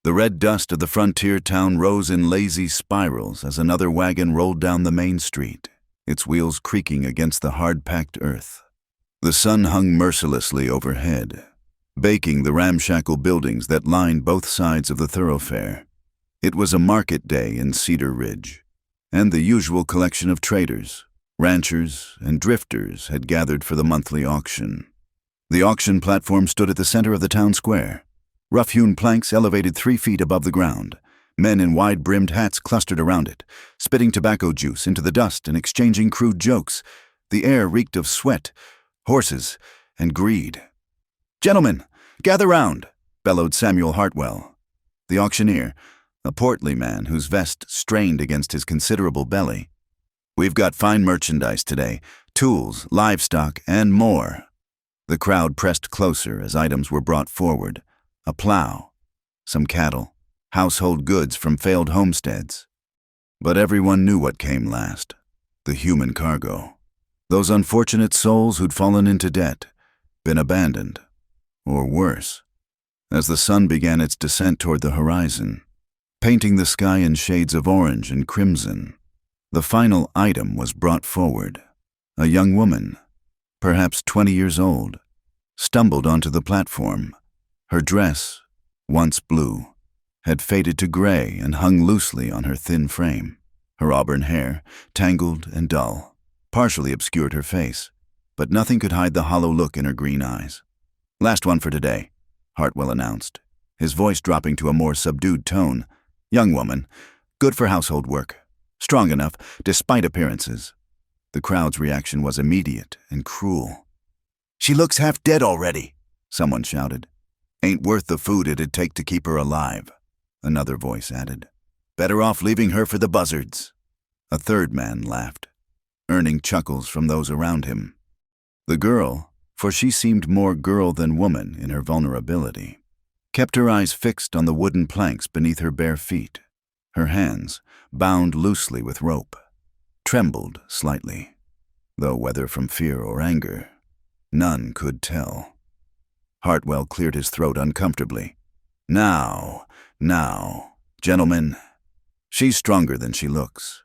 The red dust of the frontier town rose in lazy spirals as another wagon rolled down the main street, its wheels creaking against the hard-packed earth. The sun hung mercilessly overhead, baking the ramshackle buildings that lined both sides of the thoroughfare. It was a market day in Cedar Ridge, and the usual collection of traders, ranchers, and drifters had gathered for the monthly auction. The auction platform stood at the center of the town square. Rough-hewn planks elevated 3 feet above the ground. Men in wide-brimmed hats clustered around it, spitting tobacco juice into the dust and exchanging crude jokes. The air reeked of sweat, horses, and greed. "Gentlemen, gather round," bellowed Samuel Hartwell. The auctioneer, a portly man whose vest strained against his considerable belly. "We've got fine merchandise today, tools, livestock, and more." The crowd pressed closer as items were brought forward. A plow, some cattle, household goods from failed homesteads. But everyone knew what came last: the human cargo. Those unfortunate souls who'd fallen into debt, been abandoned, or worse. As the sun began its descent toward the horizon, painting the sky in shades of orange and crimson, the final item was brought forward. A young woman, perhaps 20 years old, stumbled onto the platform. Her dress, once blue, had faded to gray and hung loosely on her thin frame. Her auburn hair, tangled and dull, partially obscured her face, but nothing could hide the hollow look in her green eyes. "Last one for today," Hartwell announced, his voice dropping to a more subdued tone. "Young woman, good for household work, strong enough despite appearances." The crowd's reaction was immediate and cruel. "She looks half dead already," someone shouted. "Ain't worth the food it'd take to keep her alive," another voice added. "Better off leaving her for the buzzards." A third man laughed, earning chuckles from those around him. The girl, for she seemed more girl than woman in her vulnerability, kept her eyes fixed on the wooden planks beneath her bare feet. Her hands, bound loosely with rope, trembled slightly, though whether from fear or anger, none could tell. Hartwell cleared his throat uncomfortably. Now, gentlemen, she's stronger than she looks.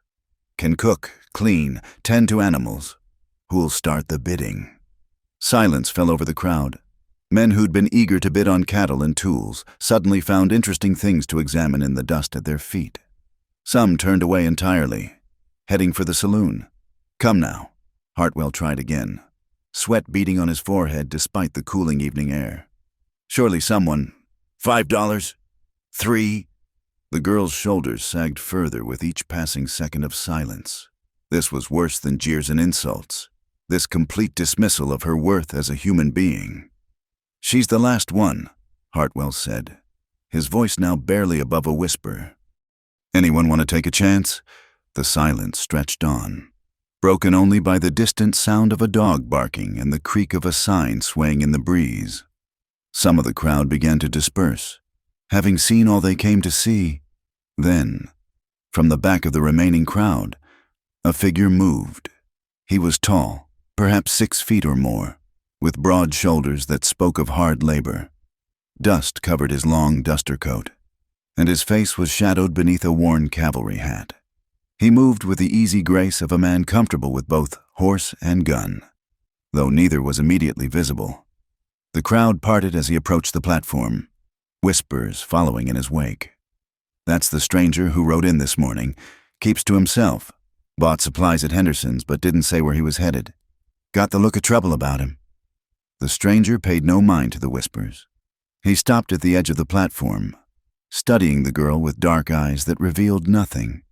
Can cook, clean, tend to animals. Who'll start the bidding?" Silence fell over the crowd. Men who'd been eager to bid on cattle and tools suddenly found interesting things to examine in the dust at their feet. Some turned away entirely, heading for the saloon. "Come now," Hartwell tried again, sweat beading on his forehead despite the cooling evening air. "Surely someone— $5? $3? The girl's shoulders sagged further with each passing second of silence. This was worse than jeers and insults, this complete dismissal of her worth as a human being. "She's the last one," Hartwell said, his voice now barely above a whisper. "Anyone want to take a chance?" The silence stretched on, broken only by the distant sound of a dog barking and the creak of a sign swaying in the breeze. Some of the crowd began to disperse, having seen all they came to see. Then, from the back of the remaining crowd, a figure moved. He was tall, perhaps 6 feet or more, with broad shoulders that spoke of hard labor. Dust covered his long duster coat, and his face was shadowed beneath a worn cavalry hat. He moved with the easy grace of a man comfortable with both horse and gun, though neither was immediately visible. The crowd parted as he approached the platform, whispers following in his wake. "That's the stranger who rode in this morning. Keeps to himself. Bought supplies at Henderson's but didn't say where he was headed. Got the look of trouble about him." The stranger paid no mind to the whispers. He stopped at the edge of the platform, studying the girl with dark eyes that revealed nothing.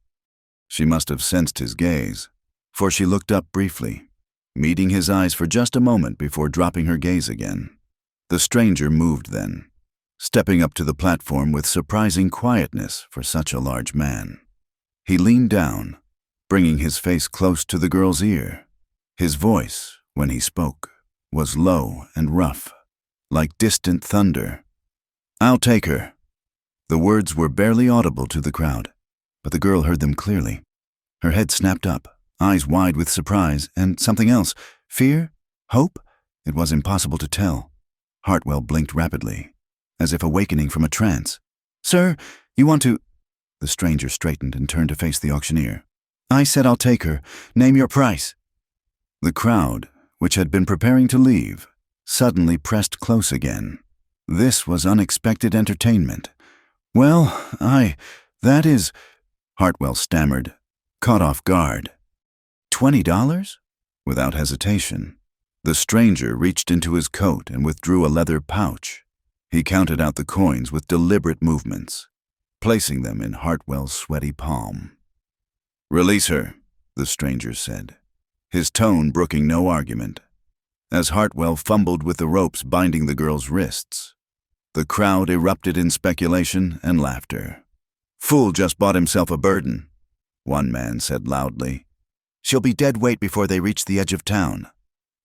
She must have sensed his gaze, for she looked up briefly, meeting his eyes for just a moment before dropping her gaze again. The stranger moved then, stepping up to the platform with surprising quietness for such a large man. He leaned down, bringing his face close to the girl's ear. His voice, when he spoke, was low and rough, like distant thunder. "I'll take her." The words were barely audible to the crowd, but the girl heard them clearly. Her head snapped up, eyes wide with surprise, and something else. Fear? Hope? It was impossible to tell. Hartwell blinked rapidly, as if awakening from a trance. Sir, you want to— The stranger straightened and turned to face the auctioneer. I said I'll take her. Name your price. The crowd, which had been preparing to leave, suddenly pressed close again. This was unexpected entertainment. Well, that is— Hartwell stammered, caught off guard. $20? Without hesitation, the stranger reached into his coat and withdrew a leather pouch. He counted out the coins with deliberate movements, placing them in Hartwell's sweaty palm. Release her, the stranger said, his tone brooking no argument. As Hartwell fumbled with the ropes binding the girl's wrists, the crowd erupted in speculation and laughter. Fool just bought himself a burden, one man said loudly. She'll be dead weight before they reach the edge of town,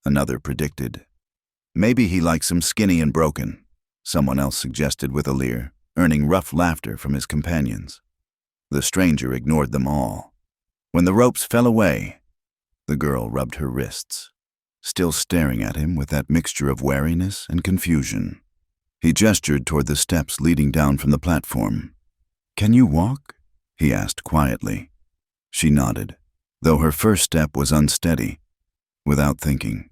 another predicted. Maybe he likes them skinny and broken, someone else suggested with a leer, earning rough laughter from his companions. The stranger ignored them all. When the ropes fell away, the girl rubbed her wrists, still staring at him with that mixture of wariness and confusion. He gestured toward the steps leading down from the platform. Can you walk? He asked quietly. She nodded, though her first step was unsteady. Without thinking.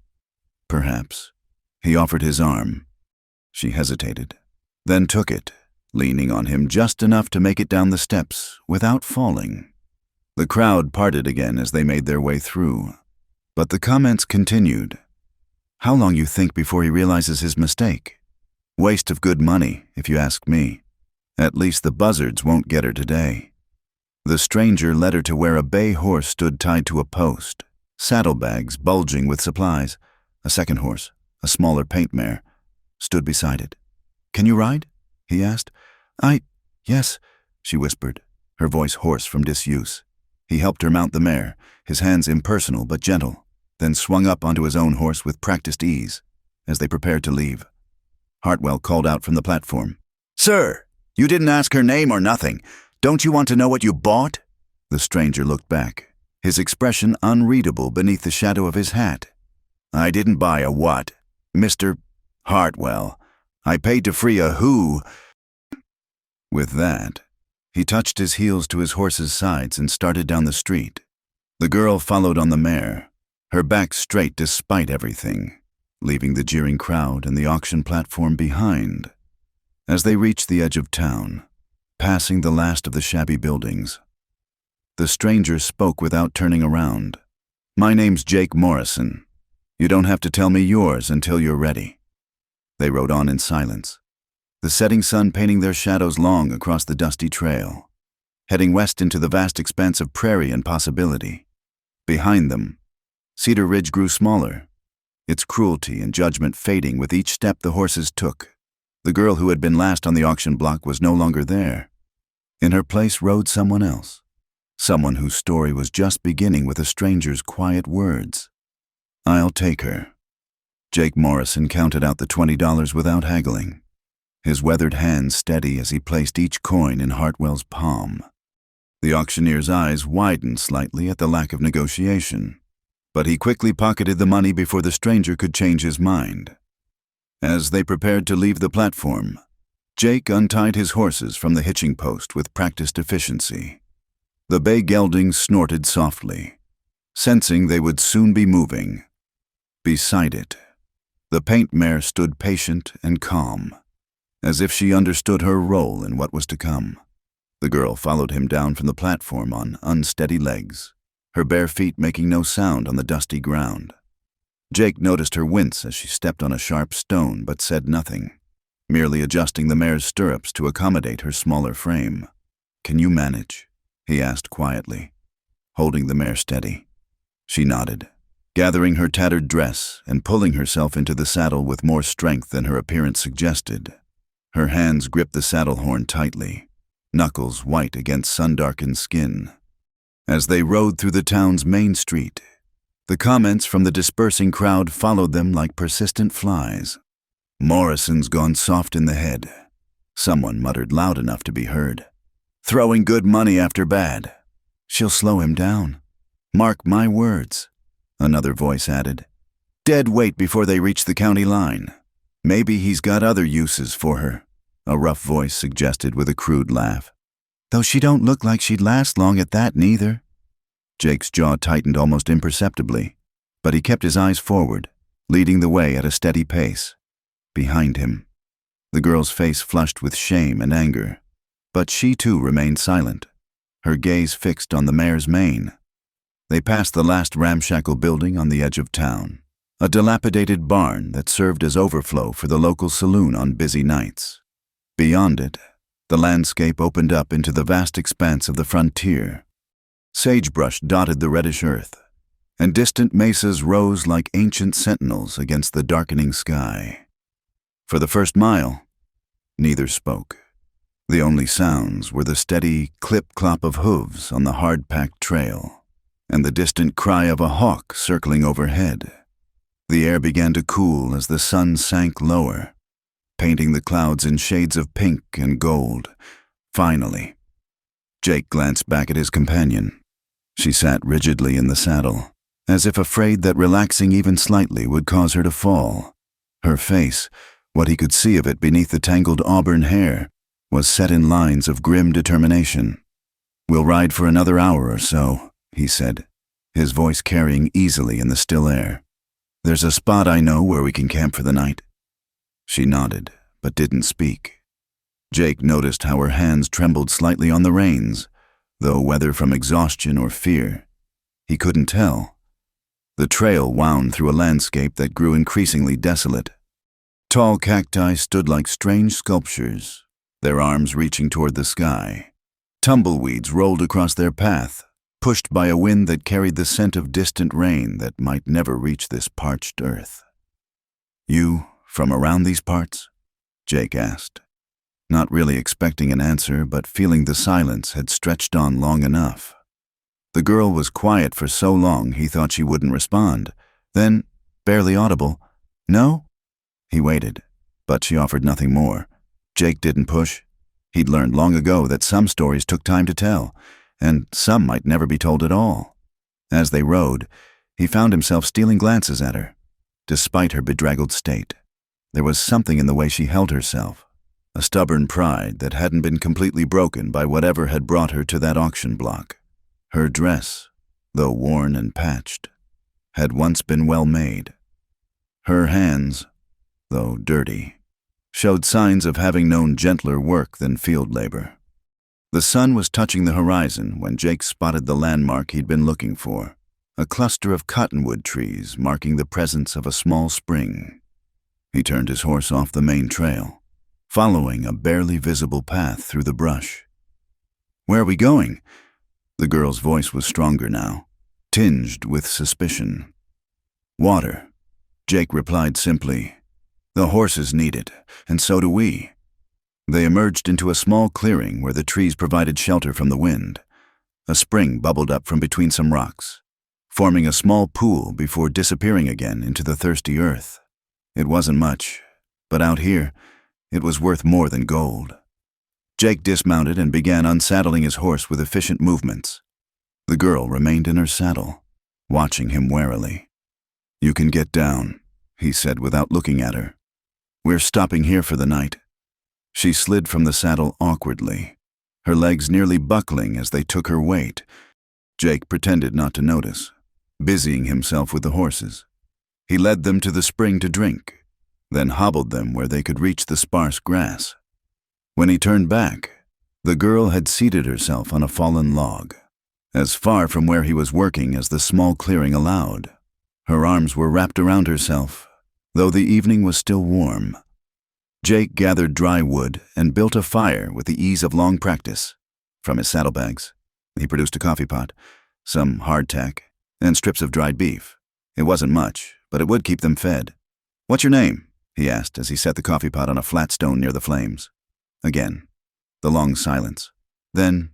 Perhaps. He offered his arm. She hesitated, then took it, leaning on him just enough to make it down the steps without falling. The crowd parted again as they made their way through, but the comments continued. How long you think before he realizes his mistake? Waste of good money, if you ask me. At least the buzzards won't get her today. The stranger led her to where a bay horse stood tied to a post, saddlebags bulging with supplies. A second horse, a smaller paint mare, stood beside it. Can you ride? He asked. Yes, she whispered, her voice hoarse from disuse. He helped her mount the mare, his hands impersonal but gentle, then swung up onto his own horse with practiced ease as they prepared to leave. Hartwell called out from the platform. Sir, you didn't ask her name or nothing. Don't you want to know what you bought? The stranger looked back, his expression unreadable beneath the shadow of his hat. I didn't buy a what, Mr. Hartwell. I paid to free a who. With that, he touched his heels to his horse's sides and started down the street. The girl followed on the mare, her back straight despite everything, leaving the jeering crowd and the auction platform behind. As they reached the edge of town, passing the last of the shabby buildings, the stranger spoke without turning around. My name's Jake Morrison. You don't have to tell me yours until you're ready. They rode on in silence, the setting sun painting their shadows long across the dusty trail, heading west into the vast expanse of prairie and possibility. Behind them, Cedar Ridge grew smaller, its cruelty and judgment fading with each step the horses took. The girl who had been last on the auction block was no longer there. In her place rode someone else, someone whose story was just beginning with a stranger's quiet words. I'll take her. Jake Morrison counted out the $20 without haggling, his weathered hands steady as he placed each coin in Hartwell's palm. The auctioneer's eyes widened slightly at the lack of negotiation, but he quickly pocketed the money before the stranger could change his mind. As they prepared to leave the platform, Jake untied his horses from the hitching post with practiced efficiency. The bay geldings snorted softly, sensing they would soon be moving. Beside it, the paint mare stood patient and calm, as if she understood her role in what was to come. The girl followed him down from the platform on unsteady legs, her bare feet making no sound on the dusty ground. Jake noticed her wince as she stepped on a sharp stone but said nothing, merely adjusting the mare's stirrups to accommodate her smaller frame. Can you manage? He asked quietly, holding the mare steady. She nodded, gathering her tattered dress and pulling herself into the saddle with more strength than her appearance suggested. Her hands gripped the saddle horn tightly, knuckles white against sun-darkened skin. As they rode through the town's main street, the comments from the dispersing crowd followed them like persistent flies. Morrison's gone soft in the head, someone muttered loud enough to be heard. Throwing good money after bad. She'll slow him down. Mark my words, another voice added. Dead weight before they reach the county line. Maybe he's got other uses for her. a rough voice suggested with a crude laugh. Though she don't look like she'd last long at that, neither. Jake's jaw tightened almost imperceptibly, but he kept his eyes forward, leading the way at a steady pace. Behind him, the girl's face flushed with shame and anger, but she too remained silent, her gaze fixed on the mare's mane. They passed the last ramshackle building on the edge of town, a dilapidated barn that served as overflow for the local saloon on busy nights. Beyond it, the landscape opened up into the vast expanse of the frontier. Sagebrush dotted the reddish earth, and distant mesas rose like ancient sentinels against the darkening sky. For the first mile, neither spoke. The only sounds were the steady clip-clop of hooves on the hard-packed trail, and the distant cry of a hawk circling overhead. The air began to cool as the sun sank lower, painting the clouds in shades of pink and gold. Finally, Jake glanced back at his companion. She sat rigidly in the saddle, as if afraid that relaxing even slightly would cause her to fall. Her face, what he could see of it beneath the tangled auburn hair, was set in lines of grim determination. "We'll ride for another hour or so," he said, his voice carrying easily in the still air. "There's a spot I know where we can camp for the night." She nodded, but didn't speak. Jake noticed how her hands trembled slightly on the reins, though whether from exhaustion or fear, he couldn't tell. The trail wound through a landscape that grew increasingly desolate. Tall cacti stood like strange sculptures, their arms reaching toward the sky. Tumbleweeds rolled across their path, pushed by a wind that carried the scent of distant rain that might never reach this parched earth. "You from around these parts?" Jake asked, not really expecting an answer, but feeling the silence had stretched on long enough. The girl was quiet for so long he thought she wouldn't respond. Then, barely audible, "No?" He waited, but she offered nothing more. Jake didn't push. He'd learned long ago that some stories took time to tell, and some might never be told at all. As they rode, he found himself stealing glances at her, despite her bedraggled state. There was something in the way she held herself, a stubborn pride that hadn't been completely broken by whatever had brought her to that auction block. Her dress, though worn and patched, had once been well made. Her hands, though dirty, showed signs of having known gentler work than field labor. The sun was touching the horizon when Jake spotted the landmark he'd been looking for, a cluster of cottonwood trees marking the presence of a small spring. He turned his horse off the main trail, following a barely visible path through the brush. "Where are we going?" The girl's voice was stronger now, tinged with suspicion. "Water," Jake replied simply. "The horses need it, and so do we." They emerged into a small clearing where the trees provided shelter from the wind. A spring bubbled up from between some rocks, forming a small pool before disappearing again into the thirsty earth. It wasn't much, but out here, it was worth more than gold. Jake dismounted and began unsaddling his horse with efficient movements. The girl remained in her saddle, watching him warily. "You can get down," he said without looking at her. "We're stopping here for the night." She slid from the saddle awkwardly, her legs nearly buckling as they took her weight. Jake pretended not to notice, busying himself with the horses. He led them to the spring to drink, then hobbled them where they could reach the sparse grass. When he turned back, the girl had seated herself on a fallen log, as far from where he was working as the small clearing allowed. Her arms were wrapped around herself, though the evening was still warm. Jake gathered dry wood and built a fire with the ease of long practice. From his saddlebags, he produced a coffee pot, some hardtack, and strips of dried beef. It wasn't much, but it would keep them fed. "What's your name?" he asked as he set the coffee pot on a flat stone near the flames. Again, the long silence. Then,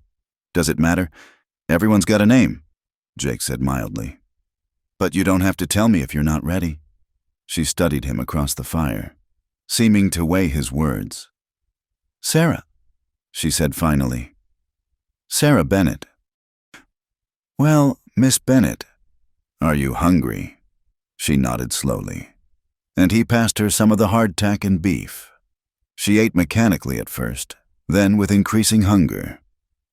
"Does it matter? Everyone's got a name," Jake said mildly. "But you don't have to tell me if you're not ready." She studied him across the fire, seeming to weigh his words. "Sarah," she said finally. "Sarah Bennett." "Well, Miss Bennett, are you hungry?" She nodded slowly, and he passed her some of the hardtack and beef. She ate mechanically at first, then with increasing hunger,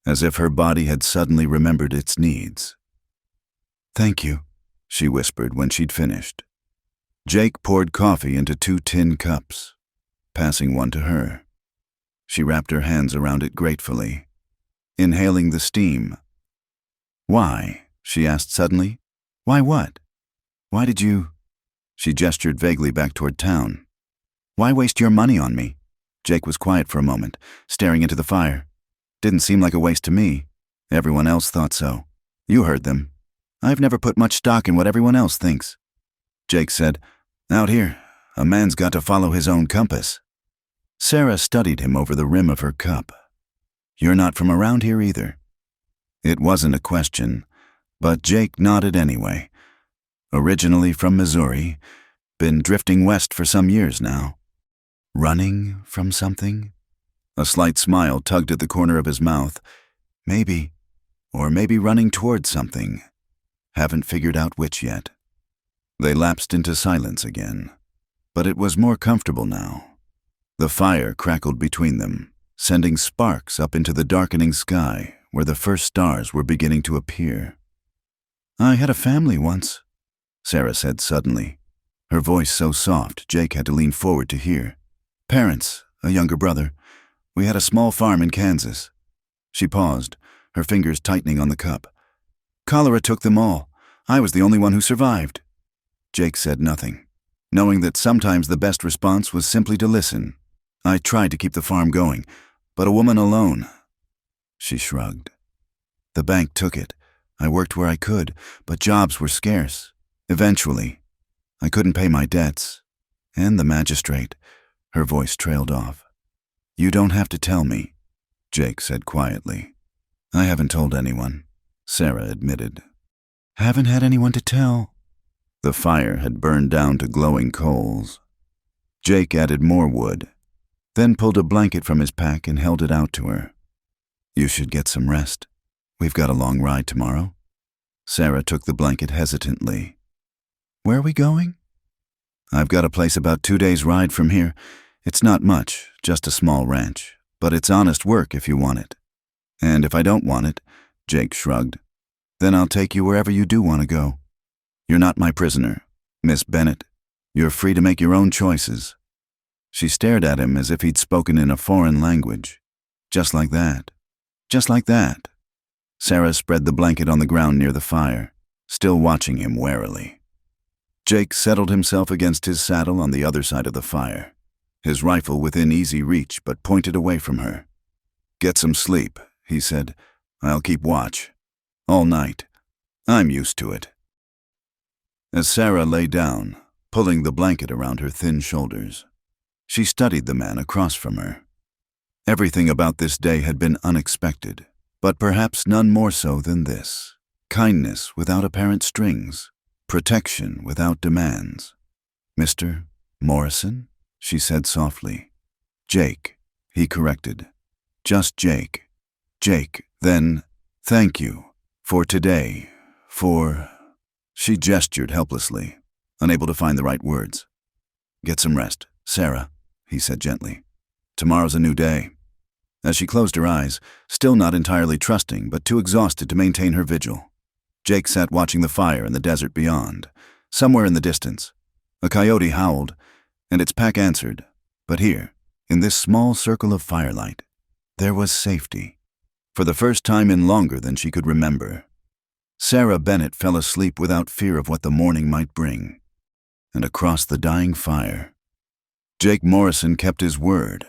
as if her body had suddenly remembered its needs. "Thank you," she whispered when she'd finished. Jake poured coffee into 2 tin cups, passing one to her. She wrapped her hands around it gratefully, inhaling the steam. "Why?" she asked suddenly. "Why what? Why did you—" She gestured vaguely back toward town. "Why waste your money on me?" Jake was quiet for a moment, staring into the fire. "Didn't seem like a waste to me. Everyone else thought so. You heard them. I've never put much stock in what everyone else thinks." Jake said, "Out here, a man's got to follow his own compass." Sarah studied him over the rim of her cup. "You're not from around here either." It wasn't a question, but Jake nodded anyway. Originally from Missouri, been drifting west for some years now. Running from something? A slight smile tugged at the corner of his mouth. Maybe, or maybe running towards something. Haven't figured out which yet. They lapsed into silence again, but it was more comfortable now. The fire crackled between them, sending sparks up into the darkening sky where the first stars were beginning to appear. "I had a family once," Sarah said suddenly, her voice so soft Jake had to lean forward to hear. "Parents, a younger brother. We had a small farm in Kansas." She paused, her fingers tightening on the cup. "Cholera took them all. I was the only one who survived." Jake said nothing, knowing that sometimes the best response was simply to listen. "I tried to keep the farm going, but a woman alone." She shrugged. "The bank took it. I worked where I could, but jobs were scarce. Eventually, I couldn't pay my debts. And the magistrate." Her voice trailed off. "You don't have to tell me," Jake said quietly. "I haven't told anyone," Sarah admitted. "Haven't had anyone to tell." The fire had burned down to glowing coals. Jake added more wood, then pulled a blanket from his pack and held it out to her. "You should get some rest. We've got a long ride tomorrow." Sarah took the blanket hesitantly. "Where are we going?" "I've got a place about 2 days' ride from here. It's not much, just a small ranch, but it's honest work if you want it. And if I don't want it," Jake shrugged, "then I'll take you wherever you do want to go. You're not my prisoner, Miss Bennett. You're free to make your own choices." She stared at him as if he'd spoken in a foreign language. "Just like that. Just like that." Sarah spread the blanket on the ground near the fire, still watching him warily. Jake settled himself against his saddle on the other side of the fire, his rifle within easy reach but pointed away from her. "Get some sleep," he said. "I'll keep watch. All night. I'm used to it." As Sarah lay down, pulling the blanket around her thin shoulders, she studied the man across from her. Everything about this day had been unexpected, but perhaps none more so than this. Kindness without apparent strings, protection without demands. "Mr. Morrison?" she said softly. "Jake," he corrected. "Just Jake. Jake, then, thank you. For today. For—" She gestured helplessly, unable to find the right words. "Get some rest, Sarah," he said gently. "Tomorrow's a new day." As she closed her eyes, still not entirely trusting, but too exhausted to maintain her vigil, Jake sat watching the fire in the desert beyond. Somewhere in the distance, a coyote howled, and its pack answered. But here, in this small circle of firelight, there was safety. For the first time in longer than she could remember, Sarah Bennett fell asleep without fear of what the morning might bring. And across the dying fire, Jake Morrison kept his word,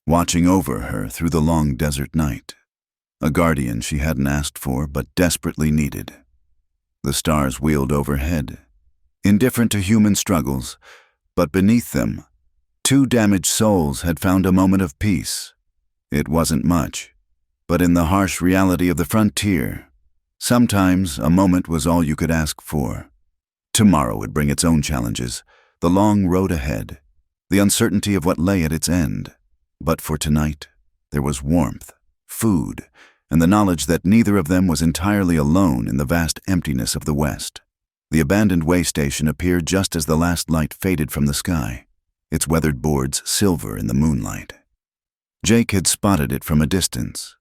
watching over her through the long desert night, a guardian she hadn't asked for but desperately needed. The stars wheeled overhead, indifferent to human struggles, but beneath them, 2 damaged souls had found a moment of peace. It wasn't much, but in the harsh reality of the frontier, sometimes a moment was all you could ask for. Tomorrow would bring its own challenges, the long road ahead, the uncertainty of what lay at its end. But for tonight, there was warmth, food, and the knowledge that neither of them was entirely alone in the vast emptiness of the West. The abandoned way station appeared just as the last light faded from the sky. its weathered boards silver in the moonlight. Jake had spotted it from a distance,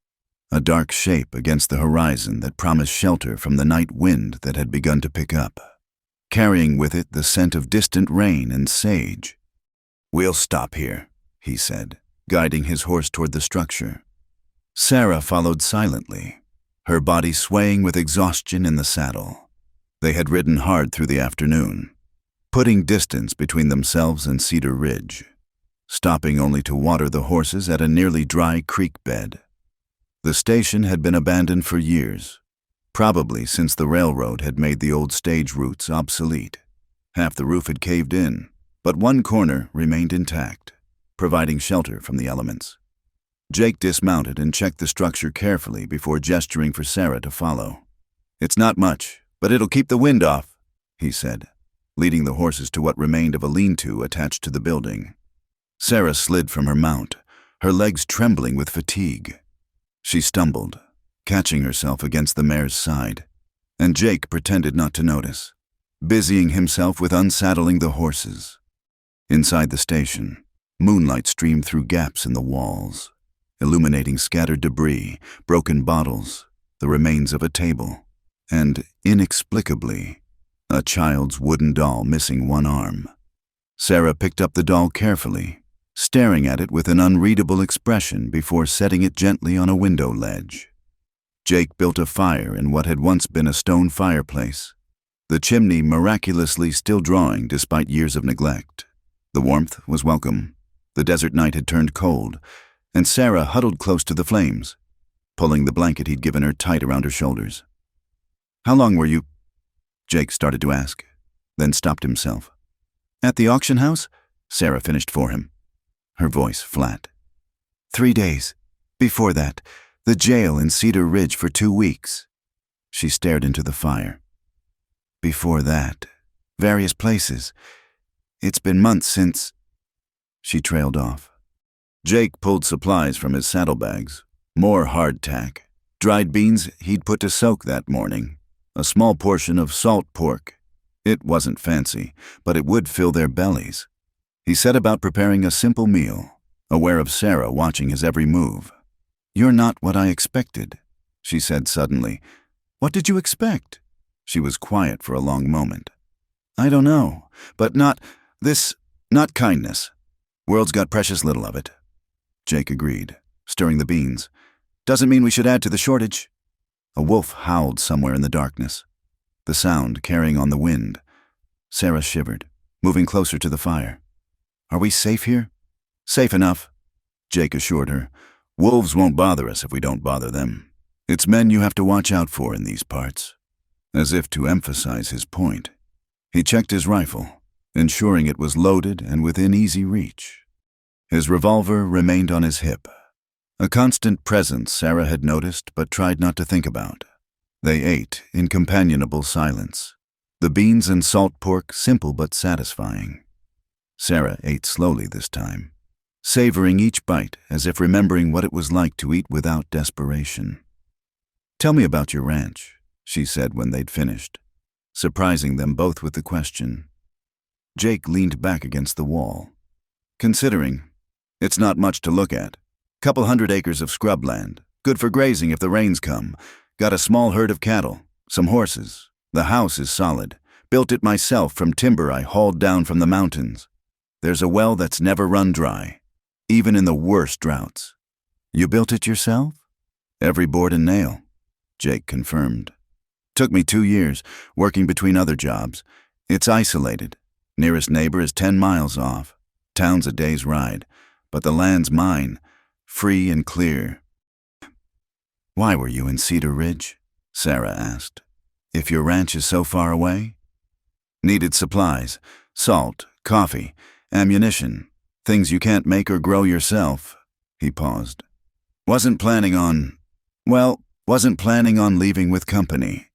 a dark shape against the horizon that promised shelter from the night wind that had begun to pick up, carrying with it the scent of distant rain and sage. "We'll stop here," he said, guiding his horse toward the structure. Sarah followed silently, her body swaying with exhaustion in the saddle. They had ridden hard through the afternoon, putting distance between themselves and Cedar Ridge, stopping only to water the horses at a nearly dry creek bed. The station had been abandoned for years, probably since the railroad had made the old stage routes obsolete. Half the roof had caved in, but one corner remained intact, providing shelter from the elements. Jake dismounted and checked the structure carefully before gesturing for Sarah to follow. "It's not much, but it'll keep the wind off," he said, leading the horses to what remained of a lean-to attached to the building. Sarah slid from her mount, her legs trembling with fatigue. She stumbled, catching herself against the mare's side, and Jake pretended not to notice, busying himself with unsaddling the horses. Inside the station, moonlight streamed through gaps in the walls, illuminating scattered debris, broken bottles, the remains of a table, and, inexplicably, a child's wooden doll missing one arm. Sarah picked up the doll carefully, staring at it with an unreadable expression before setting it gently on a window ledge. Jake built a fire in what had once been a stone fireplace, the chimney miraculously still drawing despite years of neglect. The warmth was welcome. The desert night had turned cold, and Sarah huddled close to the flames, pulling the blanket he'd given her tight around her shoulders. "How long were you?" Jake started to ask, then stopped himself. "At the auction house?" Sarah finished for him, her voice flat. 3 days. Before that, the jail in Cedar Ridge for 2 weeks. She stared into the fire. Before that, various places. It's been months since... She trailed off. Jake pulled supplies from his saddlebags, more hardtack, dried beans he'd put to soak that morning, a small portion of salt pork. It wasn't fancy, but it would fill their bellies. He set about preparing a simple meal, aware of Sarah watching his every move. "You're not what I expected," she said suddenly. "What did you expect?" She was quiet for a long moment. "I don't know, but not kindness. World's got precious little of it." Jake agreed, stirring the beans. "Doesn't mean we should add to the shortage." A wolf howled somewhere in the darkness, the sound carrying on the wind. Sarah shivered, moving closer to the fire. "Are we safe here?" "Safe enough," Jake assured her. "Wolves won't bother us if we don't bother them. It's men you have to watch out for in these parts." As if to emphasize his point, he checked his rifle, ensuring it was loaded and within easy reach. His revolver remained on his hip, a constant presence Sarah had noticed but tried not to think about. They ate in companionable silence, the beans and salt pork simple but satisfying. Sarah ate slowly this time, savoring each bite as if remembering what it was like to eat without desperation. "Tell me about your ranch," she said when they'd finished, surprising them both with the question. Jake leaned back against the wall. "Considering, it's not much to look at. Couple 100 acres of scrubland, good for grazing if the rains come. Got a small herd of cattle, some horses. The house is solid. Built it myself from timber I hauled down from the mountains. There's a well that's never run dry, even in the worst droughts." "You built it yourself?" "Every board and nail," Jake confirmed. "Took me 2 years, working between other jobs. It's isolated. Nearest neighbor is 10 miles off. Town's a day's ride, but the land's mine, free and clear." "Why were you in Cedar Ridge?" Sarah asked. "If your ranch is so far away?" "Needed supplies, salt, coffee, ammunition, things you can't make or grow yourself." He paused. Wasn't planning on leaving with company."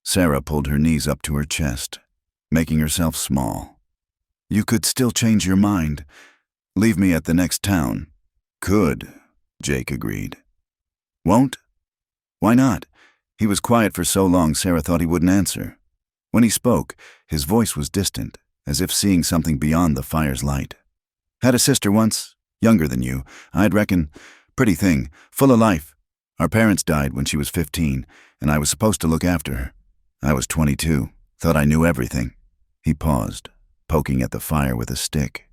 Sarah pulled her knees up to her chest, making herself small. "You could still change your mind. Leave me at the next town." "Could," Jake agreed. "Won't?" "Why not?" He was quiet for so long Sarah thought he wouldn't answer. When he spoke, his voice was distant, as if seeing something beyond the fire's light. Had a sister once, younger than you, I'd reckon. Pretty thing, full of life. Our parents died when she was 15, and I was supposed to look after her. I was 22, thought I knew everything. He paused, poking at the fire with a stick.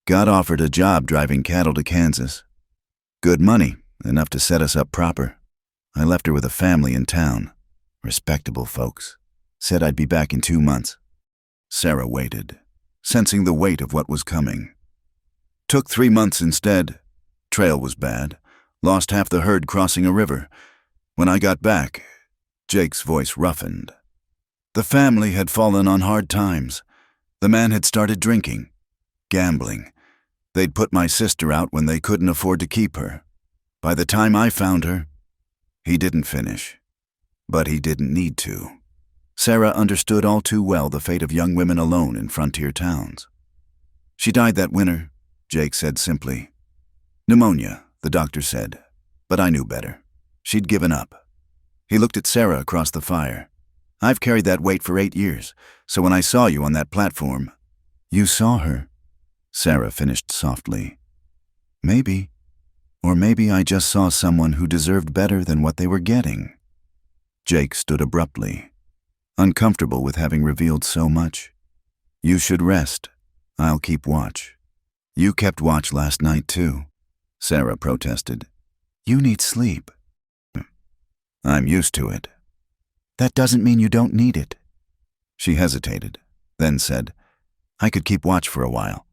Got offered a job driving cattle to Kansas. Good money, enough to set us up proper. I left her with a family in town. Respectable folks. Said I'd be back in 2 months. Sarah waited, sensing the weight of what was coming. Took 3 months instead. Trail was bad. Lost half the herd crossing a river. When I got back, Jake's voice roughened. The family had fallen on hard times. The man had started drinking, gambling. They'd put my sister out when they couldn't afford to keep her. By the time I found her, he didn't finish. But he didn't need to. Sarah understood all too well the fate of young women alone in frontier towns. She died that winter, Jake said simply. Pneumonia, the doctor said, but I knew better. She'd given up. He looked at Sarah across the fire. I've carried that weight for 8 years, so when I saw you on that platform... You saw her, Sarah finished softly. Maybe. Or maybe I just saw someone who deserved better than what they were getting. Jake stood abruptly, uncomfortable with having revealed so much. You should rest. I'll keep watch. You kept watch last night too, Sarah protested. You need sleep. I'm used to it. That doesn't mean you don't need it. She hesitated, then said, I could keep watch for a while.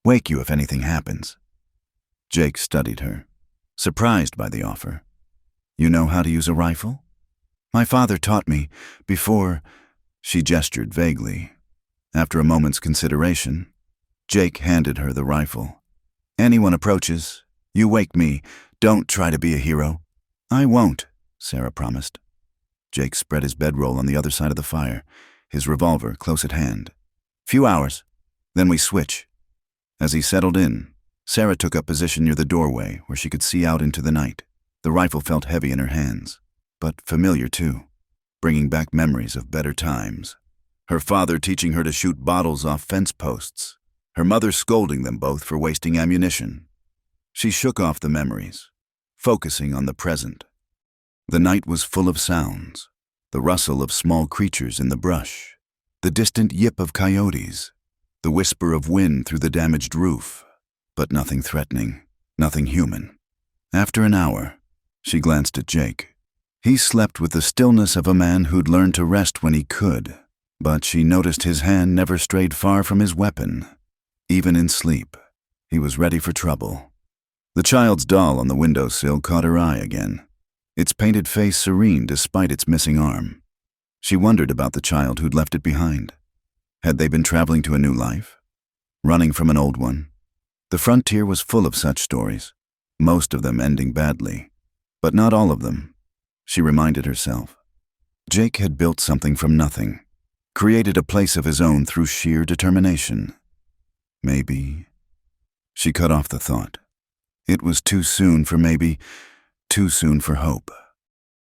Wake you if anything happens. Jake studied her, surprised by the offer. You know how to use a rifle? My father taught me before... She gestured vaguely. After a moment's consideration, Jake handed her the rifle. Anyone approaches, you wake me. Don't try to be a hero. I won't, Sarah promised. Jake spread his bedroll on the other side of the fire, his revolver close at hand. Few hours, then we switch. As he settled in, Sarah took up position near the doorway where she could see out into the night. The rifle felt heavy in her hands, but familiar too, bringing back memories of better times. Her father teaching her to shoot bottles off fence posts, her mother scolding them both for wasting ammunition. She shook off the memories, focusing on the present. The night was full of sounds, the rustle of small creatures in the brush, the distant yip of coyotes, the whisper of wind through the damaged roof, but nothing threatening, nothing human. After an hour, she glanced at Jake. He slept with the stillness of a man who'd learned to rest when he could, but she noticed his hand never strayed far from his weapon. Even in sleep, he was ready for trouble. The child's doll on the windowsill caught her eye again, its painted face serene despite its missing arm. She wondered about the child who'd left it behind. Had they been traveling to a new life? Running from an old one? The frontier was full of such stories, most of them ending badly, but not all of them, she reminded herself. Jake had built something from nothing, created a place of his own through sheer determination. Maybe... She cut off the thought. It was too soon for maybe, too soon for hope.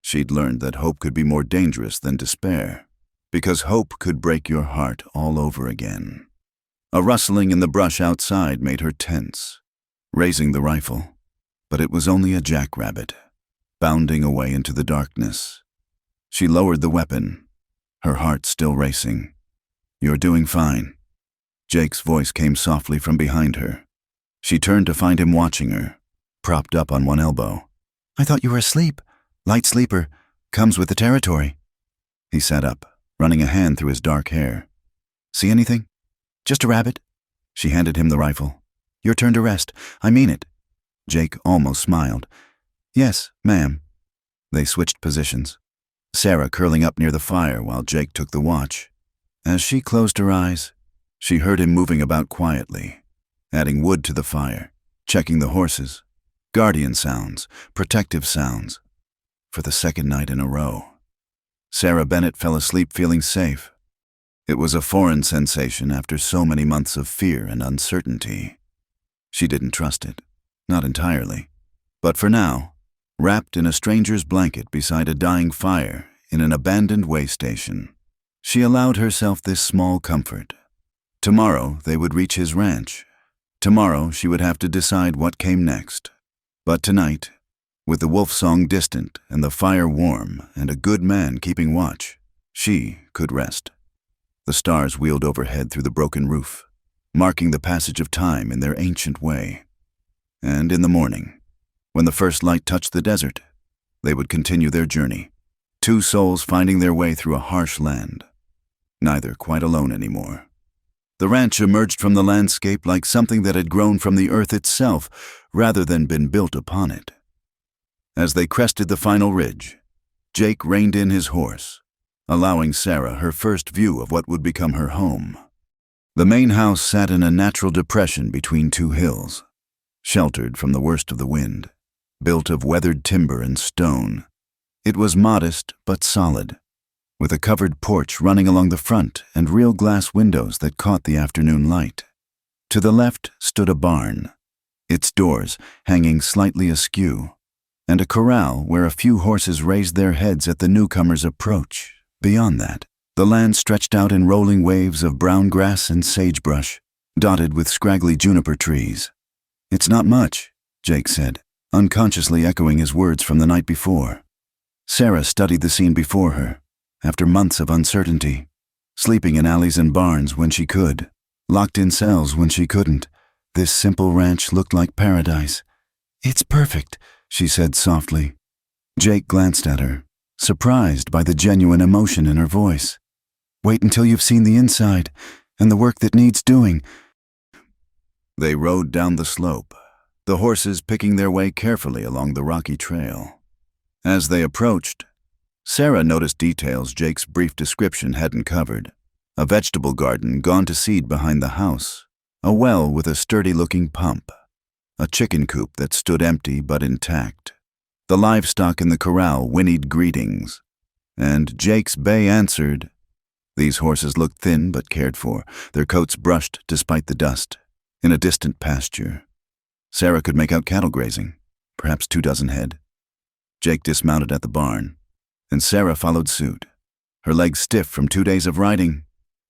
She'd learned that hope could be more dangerous than despair, because hope could break your heart all over again. A rustling in the brush outside made her tense, raising the rifle, but it was only a jackrabbit, bounding away into the darkness. She lowered the weapon, her heart still racing. You're doing fine. Jake's voice came softly from behind her. She turned to find him watching her, propped up on one elbow. I thought you were asleep. Light sleeper. Comes with the territory. He sat up, running a hand through his dark hair. See anything? Just a rabbit. She handed him the rifle. Your turn to rest. I mean it. Jake almost smiled. Yes, ma'am. They switched positions, Sarah curling up near the fire while Jake took the watch. As she closed her eyes, she heard him moving about quietly, adding wood to the fire, checking the horses. Guardian sounds, protective sounds. For the second night in a row. Sarah Bennett fell asleep feeling safe. It was a foreign sensation after so many months of fear and uncertainty. She didn't trust it, not entirely. But for now, wrapped in a stranger's blanket beside a dying fire in an abandoned way station, she allowed herself this small comfort. Tomorrow they would reach his ranch, Tomorrow she would have to decide what came next. But tonight, with the wolf song distant and the fire warm and a good man keeping watch, she could rest. The stars wheeled overhead through the broken roof, marking the passage of time in their ancient way. And in the morning, when the first light touched the desert, they would continue their journey, two souls finding their way through a harsh land, neither quite alone anymore. The ranch emerged from the landscape like something that had grown from the earth itself rather than been built upon it. As they crested the final ridge, Jake reined in his horse, allowing Sarah her first view of what would become her home. The main house sat in a natural depression between two hills, sheltered from the worst of the wind, built of weathered timber and stone. It was modest but solid, with a covered porch running along the front and real glass windows that caught the afternoon light. To the left stood a barn, its doors hanging slightly askew, and a corral where a few horses raised their heads at the newcomer's approach. Beyond that, the land stretched out in rolling waves of brown grass and sagebrush, dotted with scraggly juniper trees. "It's not much," Jake said, unconsciously echoing his words from the night before. Sarah studied the scene before her, after months of uncertainty, sleeping in alleys and barns when she could, locked in cells when she couldn't. This simple ranch looked like paradise. "It's perfect," she said softly. Jake glanced at her, surprised by the genuine emotion in her voice. "Wait until you've seen the inside and the work that needs doing." They rode down the slope, the horses picking their way carefully along the rocky trail. As they approached, Sarah noticed details Jake's brief description hadn't covered. A vegetable garden gone to seed behind the house, a well with a sturdy-looking pump, a chicken coop that stood empty but intact. The livestock in the corral whinnied greetings, and Jake's bay answered. These horses looked thin but cared for, their coats brushed despite the dust, in a distant pasture. Sarah could make out cattle grazing, perhaps 24 head. Jake dismounted at the barn, and Sarah followed suit, her legs stiff from 2 days of riding.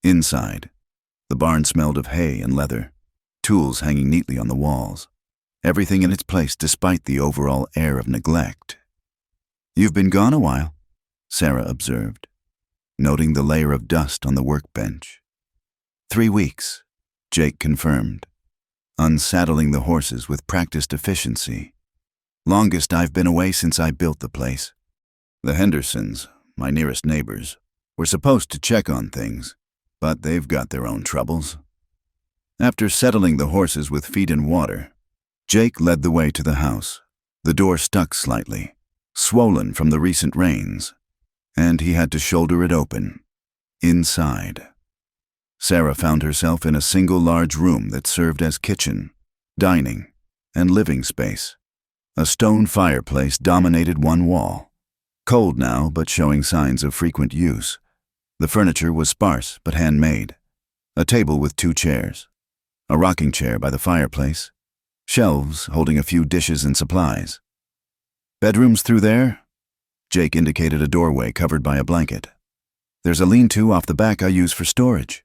Inside, the barn smelled of hay and leather, tools hanging neatly on the walls, everything in its place despite the overall air of neglect. "You've been gone a while," Sarah observed, noting the layer of dust on the workbench. 3 weeks, Jake confirmed, unsaddling the horses with practiced efficiency. "Longest I've been away since I built the place. The Hendersons, my nearest neighbors, were supposed to check on things, but they've got their own troubles." After settling the horses with feed and water, Jake led the way to the house. The door stuck slightly, swollen from the recent rains, and he had to shoulder it open. Inside, Sarah found herself in a single large room that served as kitchen, dining, and living space. A stone fireplace dominated one wall, cold now but showing signs of frequent use. The furniture was sparse but handmade. A table with 2 chairs, a rocking chair by the fireplace, shelves holding a few dishes and supplies. "Bedrooms through there?" Jake indicated a doorway covered by a blanket. "There's a lean-to off the back I use for storage."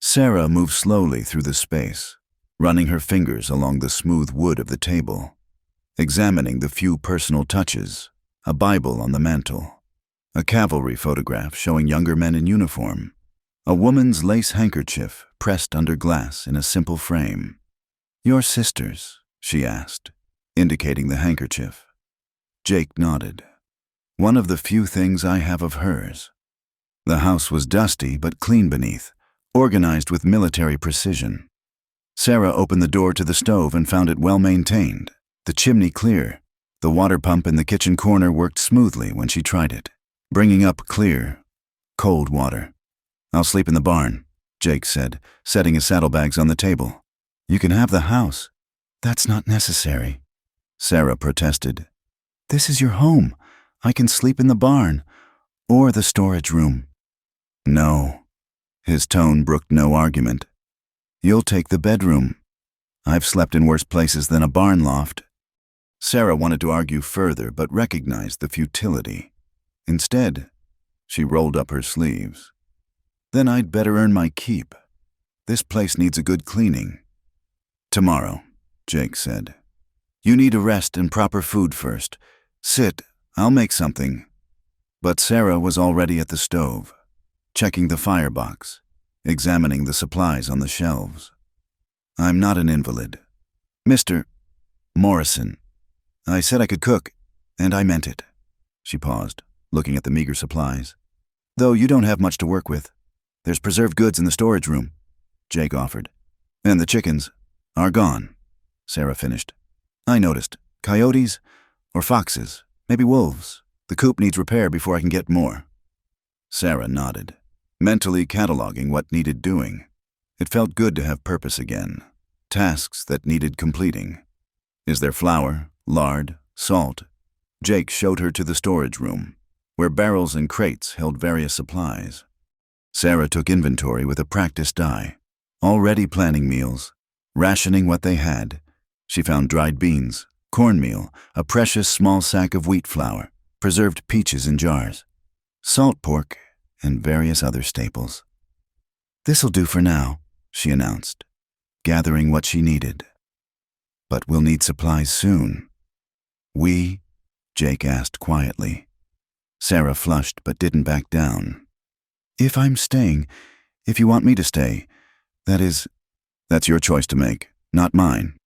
Sarah moved slowly through the space, running her fingers along the smooth wood of the table, examining the few personal touches: a Bible on the mantel, a cavalry photograph showing younger men in uniform, a woman's lace handkerchief pressed under glass in a simple frame. "Your sisters?" she asked, indicating the handkerchief. Jake nodded. "One of the few things I have of hers." The house was dusty but clean beneath, organized with military precision. Sarah opened the door to the stove and found it well maintained, the chimney clear. The water pump in the kitchen corner worked smoothly when she tried it, bringing up clear, cold water. "I'll sleep in the barn," Jake said, setting his saddlebags on the table. "You can have the house." "That's not necessary," Sarah protested. "This is your home. I can sleep in the barn, or the storage room." "No." His tone brooked no argument. "You'll take the bedroom. I've slept in worse places than a barn loft." Sarah wanted to argue further, but recognized the futility. Instead, she rolled up her sleeves. "Then I'd better earn my keep. This place needs a good cleaning." Tomorrow, Jake said. You need a rest and proper food first. Sit, I'll make something. But Sarah was already at the stove, checking the firebox, examining the supplies on the shelves. I'm not an invalid. Mr. Morrison. I said I could cook, and I meant it. She paused, looking at the meager supplies. Though you don't have much to work with. There's preserved goods in the storage room, Jake offered. And the chickens are gone, Sarah finished. I noticed. Coyotes or foxes, maybe wolves. The coop needs repair before I can get more. Sarah nodded, mentally cataloging what needed doing. It felt good to have purpose again. Tasks that needed completing. Is there flour, lard, salt? Jake showed her to the storage room, where barrels and crates held various supplies. Sarah took inventory with a practiced eye, already planning meals, rationing what they had. She found dried beans, cornmeal, a precious small sack of wheat flour, preserved peaches in jars, salt pork, and various other staples. This'll do for now, she announced, gathering what she needed. But we'll need supplies soon. We? Jake asked quietly. Sarah flushed but didn't back down. If I'm staying, if you want me to stay, that's your choice to make, not mine.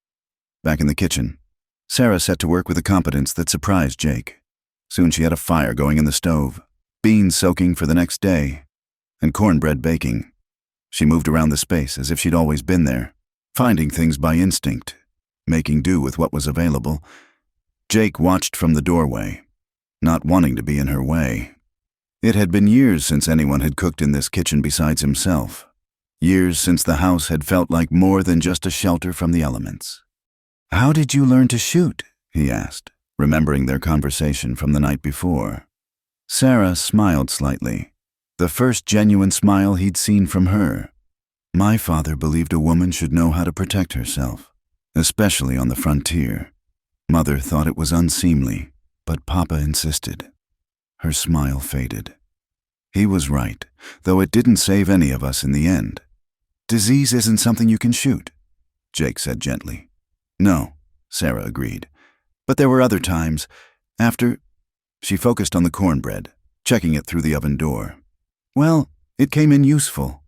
Back in the kitchen, Sarah set to work with a competence that surprised Jake. Soon she had a fire going in the stove, beans soaking for the next day, and cornbread baking. She moved around the space as if she'd always been there, finding things by instinct, making do with what was available. Jake watched from the doorway, not wanting to be in her way. It had been years since anyone had cooked in this kitchen besides himself. Years since the house had felt like more than just a shelter from the elements. How did you learn to shoot? He asked, remembering their conversation from the night before. Sarah smiled slightly, the first genuine smile he'd seen from her. My father believed a woman should know how to protect herself, especially on the frontier. Mother thought it was unseemly, but Papa insisted. Her smile faded. He was right, though it didn't save any of us in the end. Disease isn't something you can shoot, Jake said gently. No, Sarah agreed. But there were other times, after... She focused on the cornbread, checking it through the oven door. Well, it came in useful.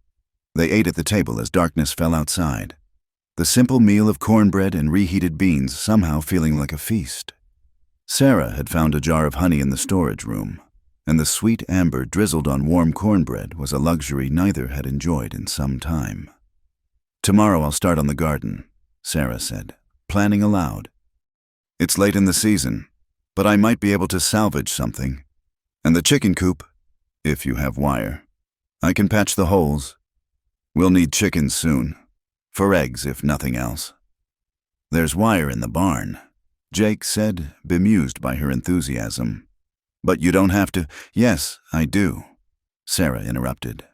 They ate at the table as darkness fell outside. The simple meal of cornbread and reheated beans somehow feeling like a feast. Sarah had found a jar of honey in the storage room, and the sweet amber drizzled on warm cornbread was a luxury neither had enjoyed in some time. Tomorrow I'll start on the garden, Sarah said, planning aloud. It's late in the season, but I might be able to salvage something. And the chicken coop, if you have wire. I can patch the holes. We'll need chickens soon, for eggs if nothing else. There's wire in the barn, Jake said, bemused by her enthusiasm. But you don't have to. Yes, I do, Sarah interrupted.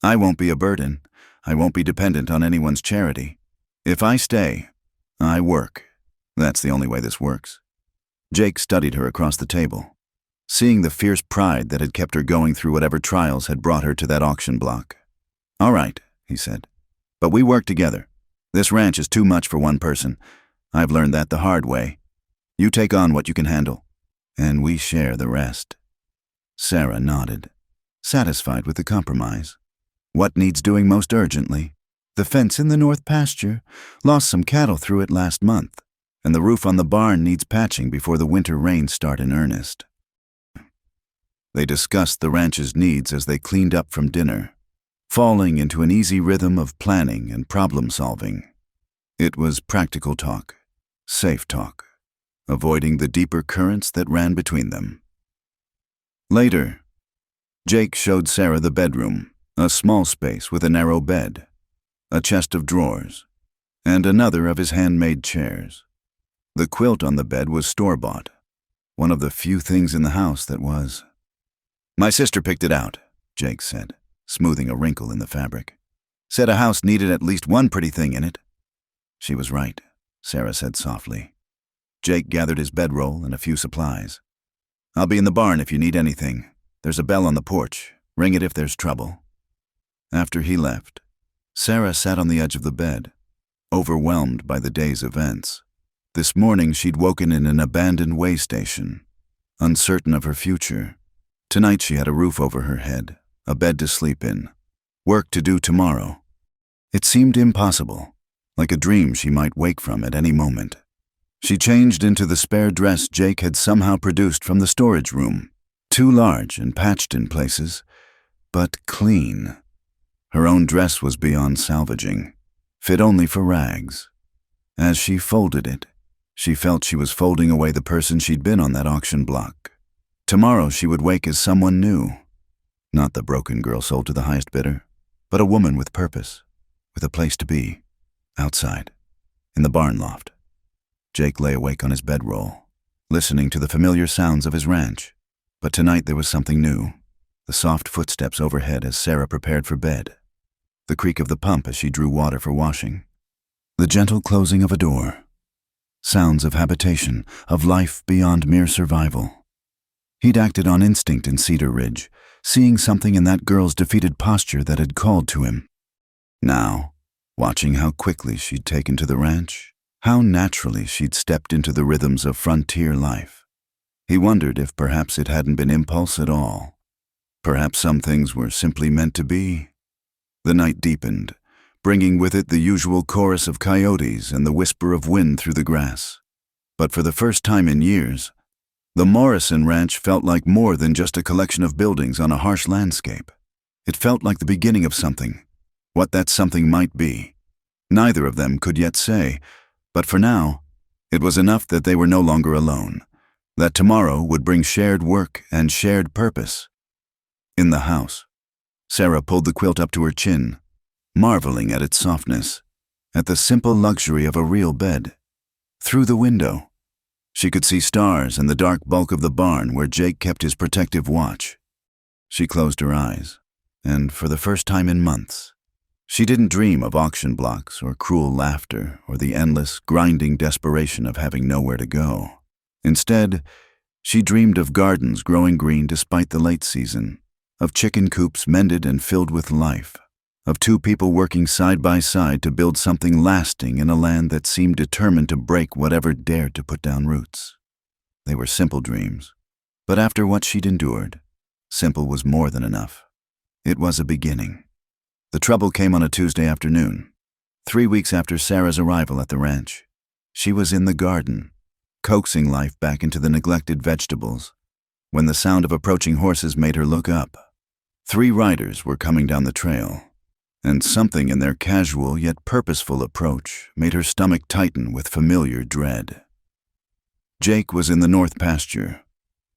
I won't be a burden. I won't be dependent on anyone's charity. If I stay, I work. That's the only way this works. Jake studied her across the table, seeing the fierce pride that had kept her going through whatever trials had brought her to that auction block. All right, he said, but we work together. This ranch is too much for one person. I've learned that the hard way. You take on what you can handle, and we share the rest. Sarah nodded, satisfied with the compromise. What needs doing most urgently? The fence in the north pasture lost some cattle through it last month, and the roof on the barn needs patching before the winter rains start in earnest. They discussed the ranch's needs as they cleaned up from dinner, falling into an easy rhythm of planning and problem-solving. It was practical talk, safe talk, avoiding the deeper currents that ran between them. Later, Jake showed Sarah the bedroom, a small space with a narrow bed, a chest of drawers, and another of his handmade chairs. The quilt on the bed was store-bought, one of the few things in the house that was. My sister picked it out, Jake said, smoothing a wrinkle in the fabric. Said a house needed at least one pretty thing in it. She was right, Sarah said softly. Jake gathered his bedroll and a few supplies. I'll be in the barn if you need anything. There's a bell on the porch. Ring it if there's trouble. After he left, Sarah sat on the edge of the bed, overwhelmed by the day's events. This morning she'd woken in an abandoned way station, uncertain of her future. Tonight she had a roof over her head, a bed to sleep in, work to do tomorrow. It seemed impossible, like a dream she might wake from at any moment. She changed into the spare dress Jake had somehow produced from the storage room, too large and patched in places, but clean. Her own dress was beyond salvaging, fit only for rags. As she folded it, she felt she was folding away the person she'd been on that auction block. Tomorrow she would wake as someone new. Not the broken girl sold to the highest bidder, but a woman with purpose, with a place to be, outside, in the barn loft. Jake lay awake on his bedroll, listening to the familiar sounds of his ranch. But tonight there was something new. The soft footsteps overhead as Sarah prepared for bed. The creak of the pump as she drew water for washing. The gentle closing of a door. Sounds of habitation, of life beyond mere survival. He'd acted on instinct in Cedar Ridge, seeing something in that girl's defeated posture that had called to him. Now, watching how quickly she'd taken to the ranch, how naturally she'd stepped into the rhythms of frontier life. He wondered if perhaps it hadn't been impulse at all. Perhaps some things were simply meant to be. The night deepened, bringing with it the usual chorus of coyotes and the whisper of wind through the grass. But for the first time in years, the Morrison Ranch felt like more than just a collection of buildings on a harsh landscape. It felt like the beginning of something. What that something might be, neither of them could yet say, but for now, it was enough that they were no longer alone, that tomorrow would bring shared work and shared purpose. In the house, Sarah pulled the quilt up to her chin, marveling at its softness, at the simple luxury of a real bed. Through the window, she could see stars and the dark bulk of the barn where Jake kept his protective watch. She closed her eyes, and for the first time in months, she didn't dream of auction blocks or cruel laughter or the endless, grinding desperation of having nowhere to go. Instead, she dreamed of gardens growing green despite the late season, of chicken coops mended and filled with life, of two people working side by side to build something lasting in a land that seemed determined to break whatever dared to put down roots. They were simple dreams, but after what she'd endured, simple was more than enough. It was a beginning. The trouble came on a Tuesday afternoon, 3 weeks after Sarah's arrival at the ranch. She was in the garden, coaxing life back into the neglected vegetables, when the sound of approaching horses made her look up. 3 riders were coming down the trail, and something in their casual yet purposeful approach made her stomach tighten with familiar dread. Jake was in the north pasture,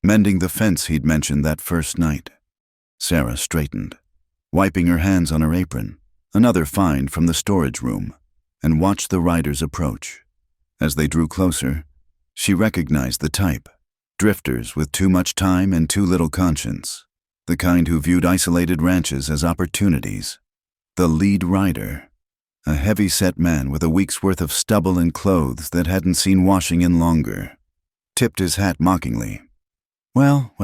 mending the fence he'd mentioned that first night. Sarah straightened, wiping her hands on her apron, another find from the storage room, and watched the riders approach. As they drew closer, she recognized the type, drifters with too much time and too little conscience, the kind who viewed isolated ranches as opportunities. The lead rider, a heavy-set man with a week's worth of stubble and clothes that hadn't seen washing in longer, tipped his hat mockingly. Well,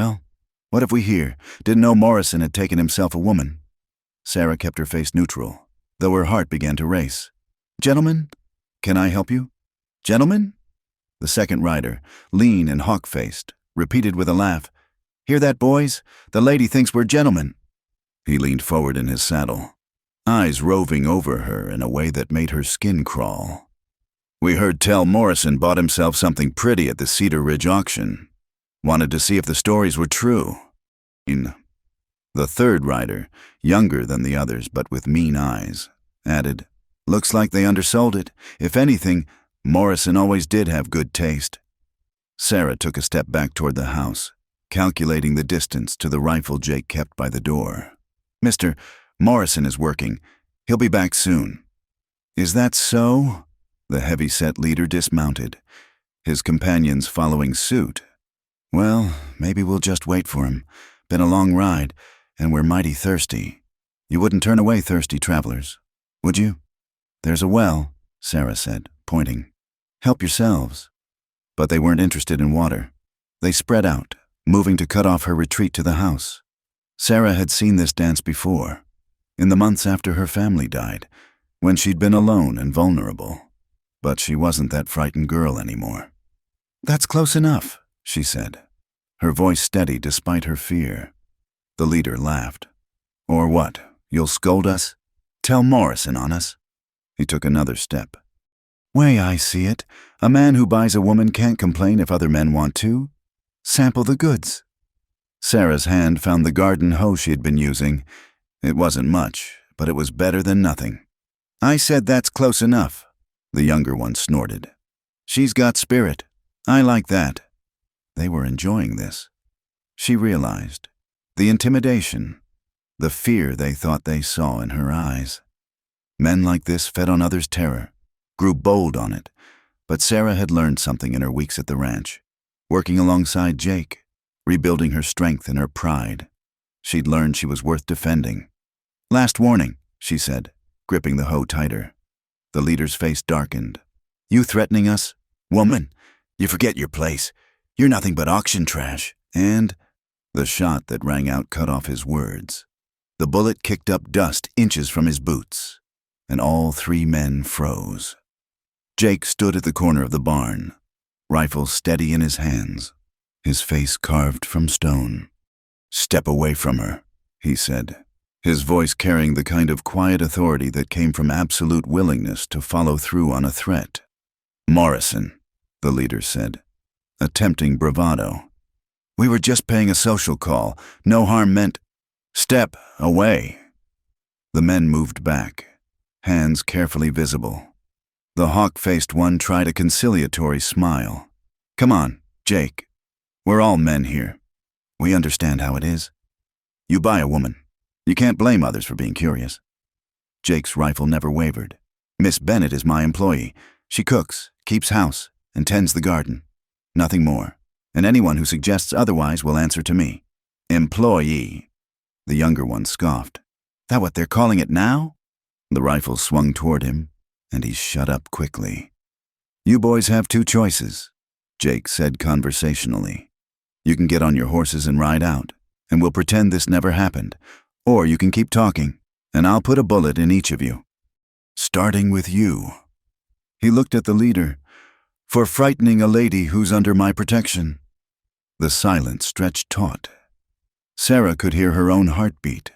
what have we here? Didn't know Morrison had taken himself a woman." Sarah kept her face neutral, though her heart began to race. "Gentlemen, can I help you? Gentlemen?" The second rider, lean and hawk-faced, repeated with a laugh, "Hear that, boys? The lady thinks we're gentlemen." He leaned forward in his saddle, eyes roving over her in a way that made her skin crawl. "We heard tell Morrison bought himself something pretty at the Cedar Ridge auction. Wanted to see if the stories were true." The third rider, younger than the others but with mean eyes, added, "Looks like they undersold it. If anything, Morrison always did have good taste." Sarah took a step back toward the house, calculating the distance to the rifle Jake kept by the door. "Mr. Morrison is working. He'll be back soon." "Is that so?" The heavy-set leader dismounted, his companions following suit. "Well, maybe we'll just wait for him. Been a long ride, and we're mighty thirsty. You wouldn't turn away thirsty travelers, would you?" "There's a well," Sarah said, pointing. "Help yourselves." But they weren't interested in water. They spread out, moving to cut off her retreat to the house. Sarah had seen this dance before, in the months after her family died, when she'd been alone and vulnerable. But she wasn't that frightened girl anymore. "That's close enough," she said, her voice steady despite her fear. The leader laughed. "Or what? You'll scold us? Tell Morrison on us?" He took another step. "Way I see it, a man who buys a woman can't complain if other men want to. Sample the goods." Sarah's hand found the garden hoe she had been using. It wasn't much, but it was better than nothing. "I said that's close enough," the younger one snorted. "She's got spirit. I like that." They were enjoying this. She realized the intimidation, the fear they thought they saw in her eyes. Men like this fed on others' terror, grew bold on it, but Sarah had learned something in her weeks at the ranch, working alongside Jake, rebuilding her strength and her pride. She'd learned she was worth defending. "Last warning," she said, gripping the hoe tighter. The leader's face darkened. "You threatening us? Woman, you forget your place. You're nothing but auction trash." And the shot that rang out cut off his words. The bullet kicked up dust inches from his boots, and all three men froze. Jake stood at the corner of the barn, rifle steady in his hands, his face carved from stone. "Step away from her," he said, his voice carrying the kind of quiet authority that came from absolute willingness to follow through on a threat. "Morrison," the leader said, attempting bravado. "We were just paying a social call. No harm meant." "Step away." The men moved back, hands carefully visible. The hawk-faced one tried a conciliatory smile. "Come on, Jake. We're all men here. We understand how it is. You buy a woman. You can't blame others for being curious." Jake's rifle never wavered. "Miss Bennett is my employee. She cooks, keeps house, and tends the garden. Nothing more. And anyone who suggests otherwise will answer to me." "Employee." The younger one scoffed. "That what they're calling it now?" The rifle swung toward him, and he shut up quickly. "You boys have two choices," Jake said conversationally. "You can get on your horses and ride out, and we'll pretend this never happened. Or you can keep talking, and I'll put a bullet in each of you. Starting with you." He looked at the leader. "For frightening a lady who's under my protection." The silence stretched taut. Sarah could hear her own heartbeat,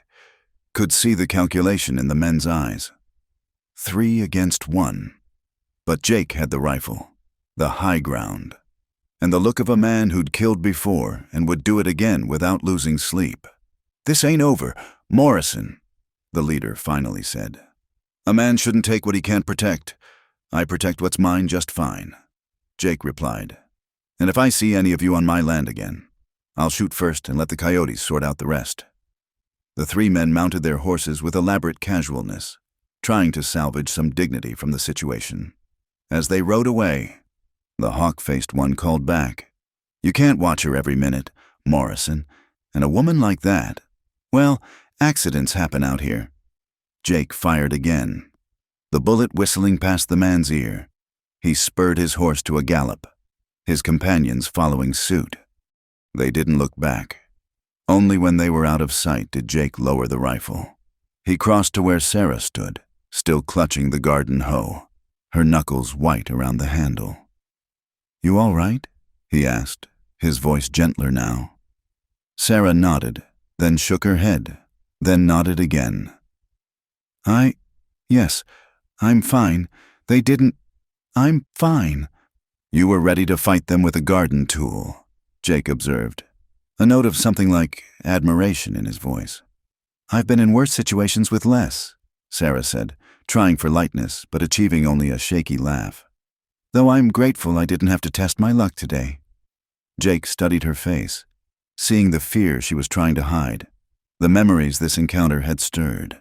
could see the calculation in the men's eyes. 3 against 1. But Jake had the rifle, the high ground, and the look of a man who'd killed before and would do it again without losing sleep. "This ain't over. Morrison," the leader finally said. "A man shouldn't take what he can't protect. I protect what's mine just fine," Jake replied. "And if I see any of you on my land again, I'll shoot first and let the coyotes sort out the rest." The three men mounted their horses with elaborate casualness, trying to salvage some dignity from the situation. As they rode away, the hawk-faced one called back, "You can't watch her every minute, Morrison, and a woman like that. Well, accidents happen out here." Jake fired again, the bullet whistling past the man's ear. He spurred his horse to a gallop, his companions following suit. They didn't look back. Only when they were out of sight did Jake lower the rifle. He crossed to where Sarah stood, still clutching the garden hoe, her knuckles white around the handle. "You all right?" he asked, his voice gentler now. Sarah nodded, then shook her head, then nodded again. Yes, I'm fine. They didn't. I'm fine." "You were ready to fight them with a garden tool," Jake observed, a note of something like admiration in his voice. "I've been in worse situations with less," Sarah said, trying for lightness but achieving only a shaky laugh. "Though I'm grateful I didn't have to test my luck today." Jake studied her face, seeing the fear she was trying to hide, the memories this encounter had stirred.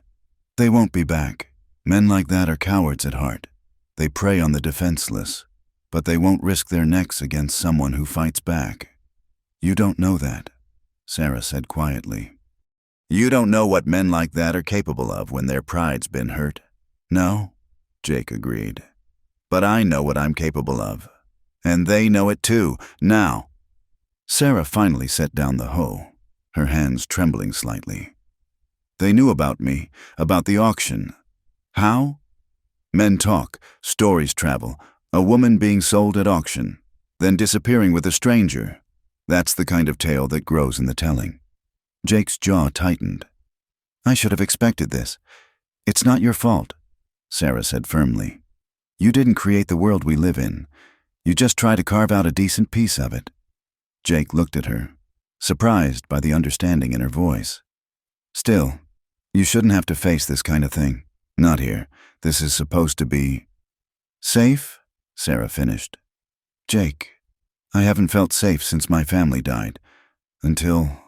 "They won't be back. Men like that are cowards at heart. They prey on the defenseless, but they won't risk their necks against someone who fights back." "You don't know that," Sarah said quietly. "You don't know what men like that are capable of when their pride's been hurt." "No," Jake agreed. "But I know what I'm capable of. And they know it too, now." Sarah finally set down the hoe, her hands trembling slightly. "They knew about me, about the auction. How? Men talk, stories travel, a woman being sold at auction, then disappearing with a stranger. That's the kind of tale that grows in the telling. Jake's jaw tightened. I should have expected this. It's not your fault, Sarah said firmly. You didn't create the world we live in. You just try to carve out a decent piece of it. Jake looked at her, surprised by the understanding in her voice. Still, you shouldn't have to face this kind of thing. Not here. This is supposed to be safe, Sarah finished. Jake, I haven't felt safe since my family died. Until...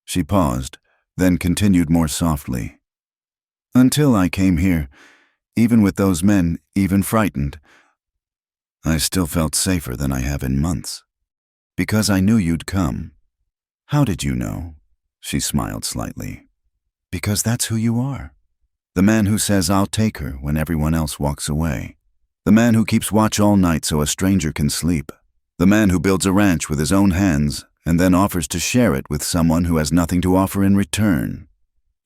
She paused, then continued more softly. Until I came here, even with those men, even frightened, I still felt safer than I have in months. Because I knew you'd come. How did you know? She smiled slightly. Because that's who you are. The man who says I'll take her when everyone else walks away. The man who keeps watch all night so a stranger can sleep. The man who builds a ranch with his own hands and then offers to share it with someone who has nothing to offer in return.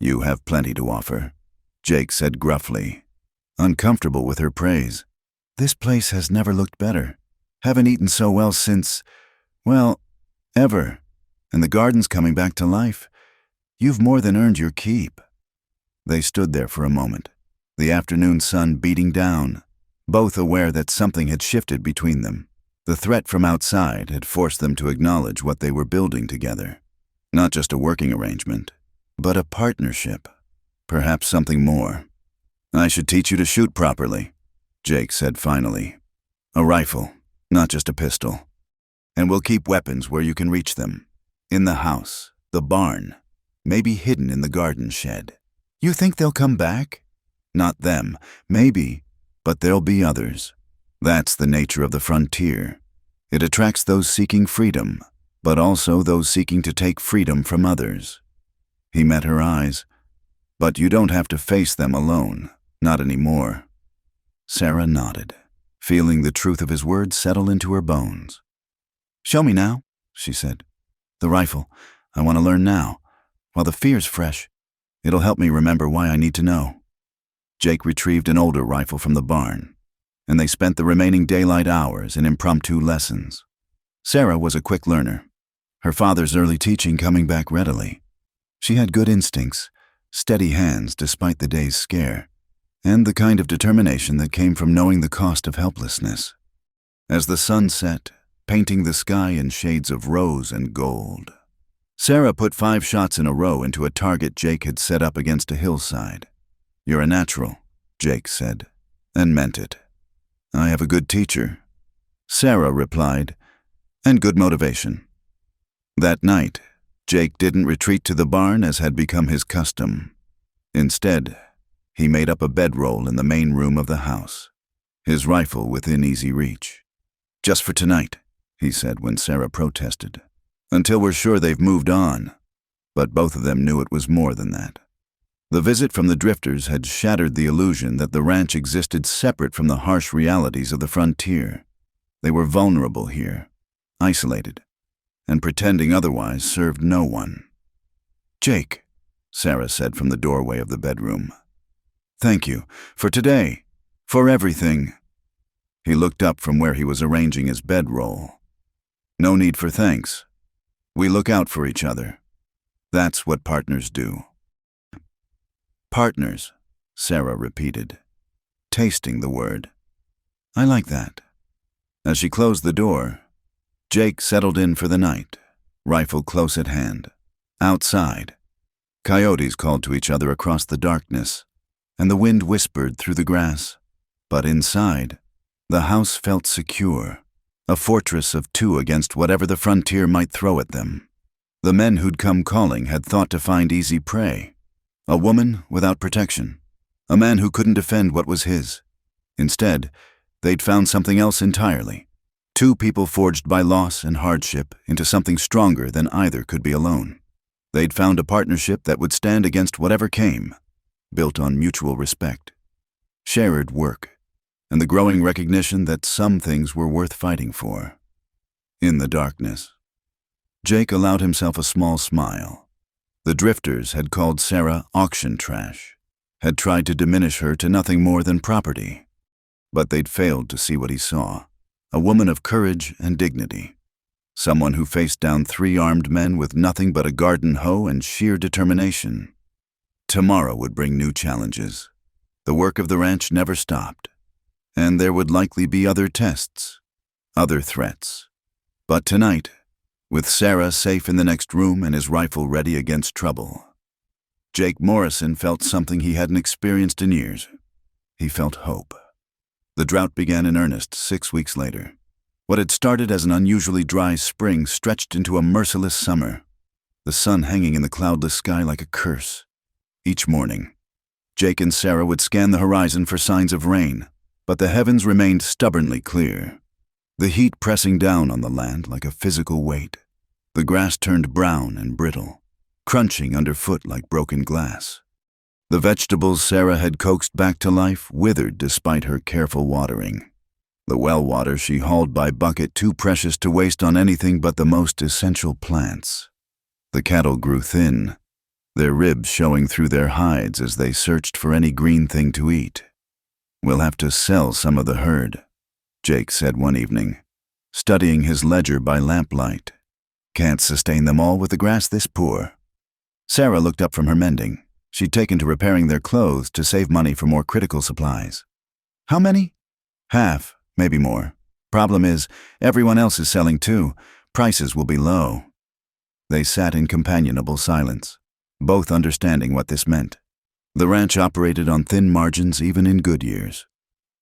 You have plenty to offer, Jake said gruffly, uncomfortable with her praise. This place has never looked better. Haven't eaten so well since, well, ever. And the garden's coming back to life. You've more than earned your keep. They stood there for a moment, the afternoon sun beating down, both aware that something had shifted between them. The threat from outside had forced them to acknowledge what they were building together. Not just a working arrangement, but a partnership. Perhaps something more. I should teach you to shoot properly, Jake said finally. A rifle, not just a pistol. And we'll keep weapons where you can reach them. In the house, the barn, maybe hidden in the garden shed. You think they'll come back? Not them, maybe, but there'll be others. That's the nature of the frontier. It attracts those seeking freedom, but also those seeking to take freedom from others. He met her eyes. But you don't have to face them alone, not anymore. Sarah nodded, feeling the truth of his words settle into her bones. Show me now, she said. The rifle. I want to learn now. While the fear's fresh, it'll help me remember why I need to know. Jake retrieved an older rifle from the barn, and they spent the remaining daylight hours in impromptu lessons. Sarah was a quick learner, her father's early teaching coming back readily. She had good instincts, steady hands despite the day's scare, and the kind of determination that came from knowing the cost of helplessness. As the sun set, painting the sky in shades of rose and gold, Sarah put 5 shots in a row into a target Jake had set up against a hillside. You're a natural, Jake said, and meant it. I have a good teacher, Sarah replied, and good motivation. That night, Jake didn't retreat to the barn as had become his custom. Instead, he made up a bedroll in the main room of the house, his rifle within easy reach. Just for tonight, he said when Sarah protested, until we're sure they've moved on. But both of them knew it was more than that. The visit from the drifters had shattered the illusion that the ranch existed separate from the harsh realities of the frontier. They were vulnerable here, isolated, and pretending otherwise served no one. Jake, Sarah said from the doorway of the bedroom. Thank you, for today, for everything. He looked up from where he was arranging his bedroll. No need for thanks. We look out for each other. That's what partners do. Partners, Sarah repeated, tasting the word. I like that. As she closed the door, Jake settled in for the night, rifle close at hand. Outside, coyotes called to each other across the darkness, and the wind whispered through the grass. But inside, the house felt secure, a fortress of 2 against whatever the frontier might throw at them. The men who'd come calling had thought to find easy prey. A woman without protection, a man who couldn't defend what was his. Instead, they'd found something else entirely. 2 people forged by loss and hardship into something stronger than either could be alone. They'd found a partnership that would stand against whatever came, built on mutual respect, shared work, and the growing recognition that some things were worth fighting for. In the darkness, Jake allowed himself a small smile. The drifters had called Sarah auction trash, had tried to diminish her to nothing more than property. But they'd failed to see what he saw: a woman of courage and dignity. Someone who faced down 3 armed men with nothing but a garden hoe and sheer determination. Tomorrow would bring new challenges. The work of the ranch never stopped. And there would likely be other tests, other threats. But tonight, with Sarah safe in the next room and his rifle ready against trouble, Jake Morrison felt something he hadn't experienced in years. He felt hope. The drought began in earnest 6 weeks later. What had started as an unusually dry spring stretched into a merciless summer, the sun hanging in the cloudless sky like a curse. Each morning, Jake and Sarah would scan the horizon for signs of rain, but the heavens remained stubbornly clear. The heat pressing down on the land like a physical weight. The grass turned brown and brittle, crunching underfoot like broken glass. The vegetables Sarah had coaxed back to life withered despite her careful watering. The well water she hauled by bucket too precious to waste on anything but the most essential plants. The cattle grew thin, their ribs showing through their hides as they searched for any green thing to eat. "We'll have to sell some of the herd," Jake said one evening, studying his ledger by lamplight. "Can't sustain them all with the grass this poor." Sarah looked up from her mending. She'd taken to repairing their clothes to save money for more critical supplies. "How many?" "Half, maybe more. Problem is, everyone else is selling too. Prices will be low." They sat in companionable silence, both understanding what this meant. The ranch operated on thin margins even in good years.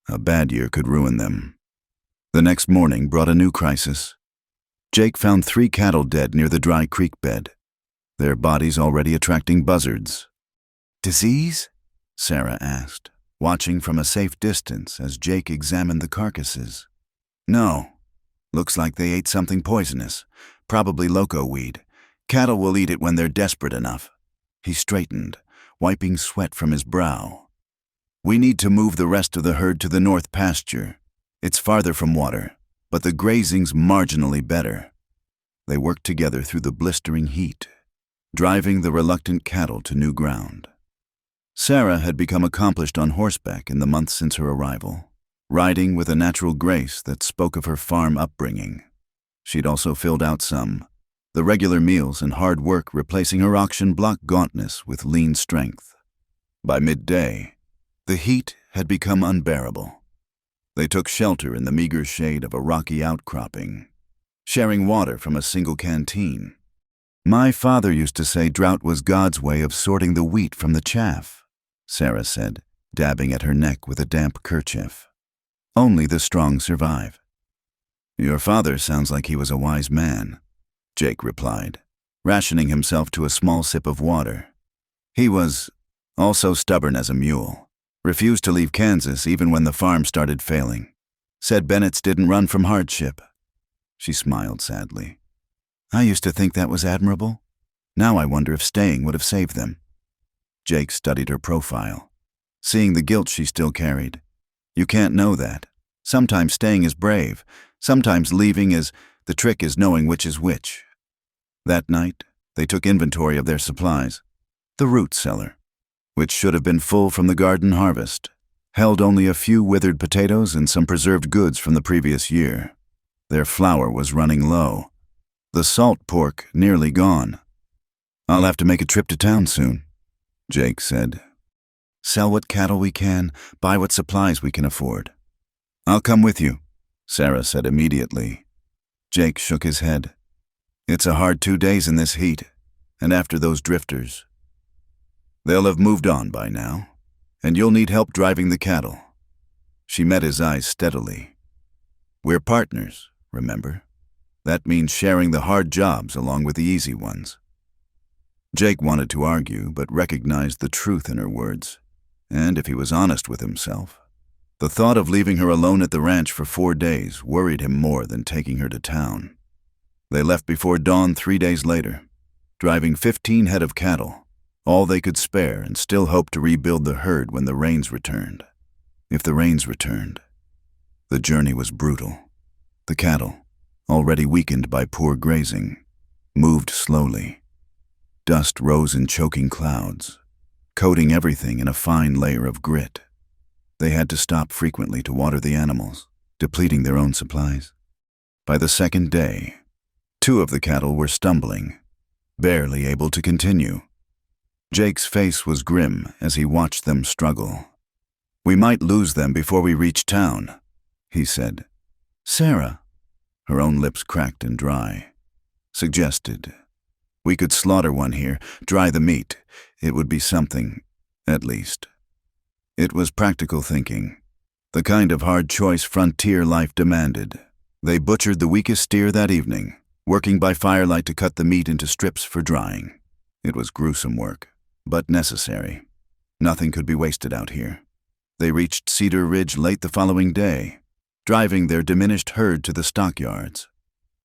A bad year could ruin them. The next morning brought a new crisis. Jake found 3 cattle dead near the dry creek bed, their bodies already attracting buzzards. "Disease?" Sarah asked, watching from a safe distance as Jake examined the carcasses. "No. Looks like they ate something poisonous, probably loco weed. Cattle will eat it when they're desperate enough." He straightened, wiping sweat from his brow. "We need to move the rest of the herd to the north pasture. It's farther from water, but the grazing's marginally better." They worked together through the blistering heat, driving the reluctant cattle to new ground. Sarah had become accomplished on horseback in the months since her arrival, riding with a natural grace that spoke of her farm upbringing. She'd also filled out some, the regular meals and hard work replacing her auction block gauntness with lean strength. By midday, the heat had become unbearable. They took shelter in the meager shade of a rocky outcropping, sharing water from a single canteen. "My father used to say drought was God's way of sorting the wheat from the chaff," Sarah said, dabbing at her neck with a damp kerchief. "Only the strong survive." "Your father sounds like he was a wise man," Jake replied, rationing himself to a small sip of water. "He was also stubborn as a mule. Refused to leave Kansas even when the farm started failing. Said Bennett's didn't run from hardship." She smiled sadly. "I used to think that was admirable. Now I wonder if staying would have saved them." Jake studied her profile, seeing the guilt she still carried. "You can't know that. Sometimes staying is brave. Sometimes leaving is. The trick is knowing which is which." That night, they took inventory of their supplies. The root cellar, which should have been full from the garden harvest, held only a few withered potatoes and some preserved goods from the previous year. Their flour was running low. The salt pork nearly gone. "I'll have to make a trip to town soon," Jake said. "Sell what cattle we can, buy what supplies we can afford." "I'll come with you," Sarah said immediately. Jake shook his head. "It's a hard 2 days in this heat, and after those drifters. They'll have moved on by now, and you'll need help driving the cattle." She met his eyes steadily. "We're partners, remember? That means sharing the hard jobs along with the easy ones." Jake wanted to argue, but recognized the truth in her words. And if he was honest with himself, the thought of leaving her alone at the ranch for 4 days worried him more than taking her to town. They left before dawn 3 days later, driving 15 head of cattle, all they could spare, and still hoped to rebuild the herd when the rains returned. If the rains returned. The journey was brutal. The cattle, already weakened by poor grazing, moved slowly. Dust rose in choking clouds, coating everything in a fine layer of grit. They had to stop frequently to water the animals, depleting their own supplies. By the second day, 2 of the cattle were stumbling, barely able to continue. Jake's face was grim as he watched them struggle. "We might lose them before we reach town," he said. Sarah, her own lips cracked and dry, suggested, "We could slaughter one here, dry the meat. It would be something, at least." It was practical thinking, the kind of hard choice frontier life demanded. They butchered the weakest steer that evening, working by firelight to cut the meat into strips for drying. It was gruesome work, but necessary. Nothing could be wasted out here. They reached Cedar Ridge late the following day, driving their diminished herd to the stockyards.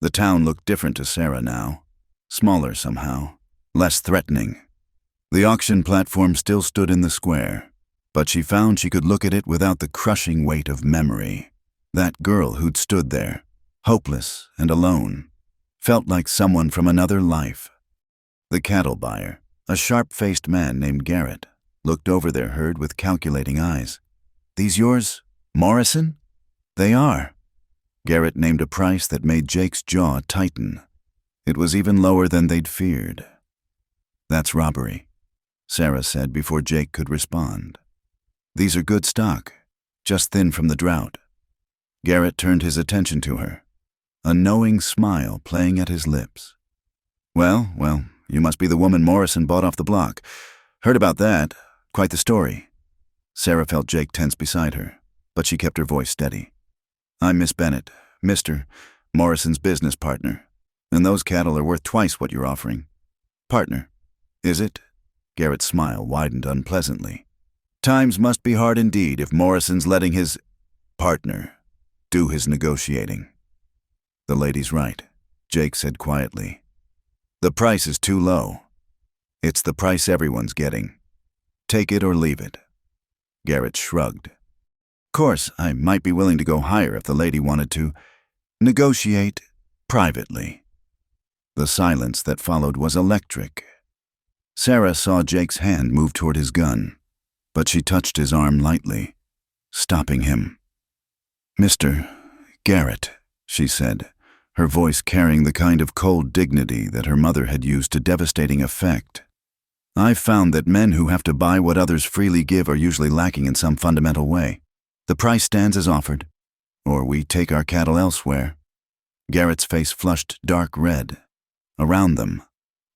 The town looked different to Sarah now, smaller somehow, less threatening. The auction platform still stood in the square, but she found she could look at it without the crushing weight of memory. That girl who'd stood there, hopeless and alone, felt like someone from another life. The cattle buyer, a sharp-faced man named Garrett, looked over their herd with calculating eyes. "These yours, Morrison?" "They are." Garrett named a price that made Jake's jaw tighten. It was even lower than they'd feared. "That's robbery," Sarah said before Jake could respond. "These are good stock, just thin from the drought." Garrett turned his attention to her, a knowing smile playing at his lips. Well, you must be the woman Morrison bought off the block. Heard about that. Quite the story." Sarah felt Jake tense beside her, but she kept her voice steady. "I'm Miss Bennett, Mr. Morrison's business partner, and those cattle are worth twice what you're offering." "Partner, is it?" Garrett's smile widened unpleasantly. "Times must be hard indeed if Morrison's letting his partner do his negotiating." "The lady's right," Jake said quietly. "The price is too low. It's the price everyone's getting. Take it or leave it." Garrett shrugged. "Course, I might be willing to go higher if the lady wanted to. Negotiate privately." The silence that followed was electric. Sarah saw Jake's hand move toward his gun, but she touched his arm lightly, stopping him. "Mr. Garrett," she said, her voice carrying the kind of cold dignity that her mother had used to devastating effect. "I've found that men who have to buy what others freely give are usually lacking in some fundamental way. The price stands as offered, or we take our cattle elsewhere." Garrett's face flushed dark red. Around them,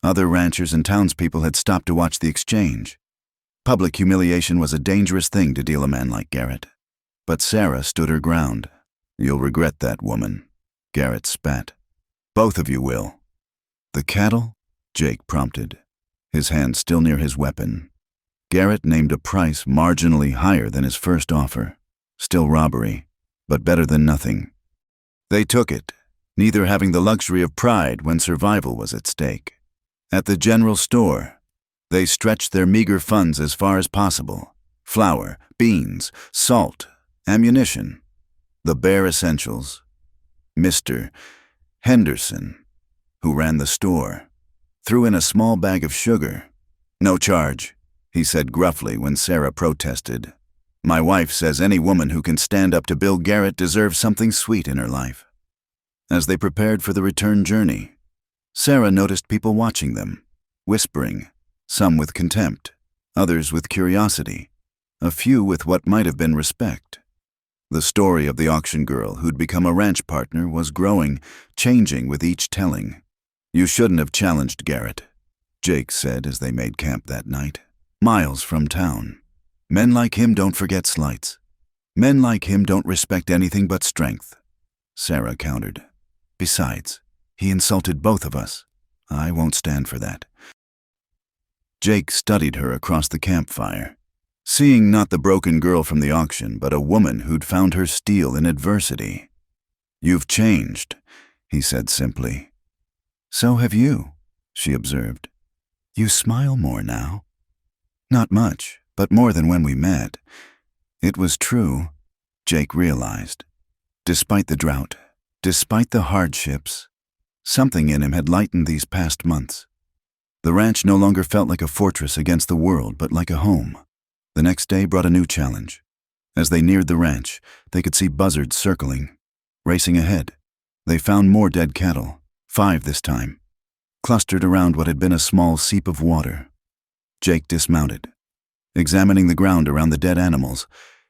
other ranchers and townspeople had stopped to watch the exchange. Public humiliation was a dangerous thing to deal a man like Garrett. But Sarah stood her ground. "You'll regret that, woman," Garrett spat. "Both of you will." "The cattle?" Jake prompted, his hand still near his weapon. Garrett named a price marginally higher than his first offer. Still robbery, but better than nothing. They took it, neither having the luxury of pride when survival was at stake. At the general store, they stretched their meager funds as far as possible. Flour, beans, salt, ammunition, the bare essentials. Mr. Henderson, who ran the store, threw in a small bag of sugar. "No charge," he said gruffly when Sarah protested. "My wife says any woman who can stand up to Bill Garrett deserves something sweet in her life." As they prepared for the return journey, Sarah noticed people watching them, whispering, some with contempt, others with curiosity, a few with what might have been respect. The story of the auction girl who'd become a ranch partner was growing, changing with each telling. "You shouldn't have challenged Garrett," Jake said as they made camp that night. "Miles from town. Men like him don't forget slights. Men like him don't respect anything but strength," Sarah countered. "Besides, he insulted both of us. I won't stand for that." Jake studied her across the campfire, seeing not the broken girl from the auction, but a woman who'd found her steel in adversity. "You've changed," he said simply. "So have you," she observed. "You smile more now." "Not much, but more than when we met." It was true, Jake realized. Despite the drought, despite the hardships, something in him had lightened these past months. The ranch no longer felt like a fortress against the world, but like a home. The next day brought a new challenge. As they neared the ranch, they could see buzzards circling, racing ahead. They found more dead cattle, 5 this time, clustered around what had been a small seep of water. Jake dismounted. Examining the ground around the dead animals,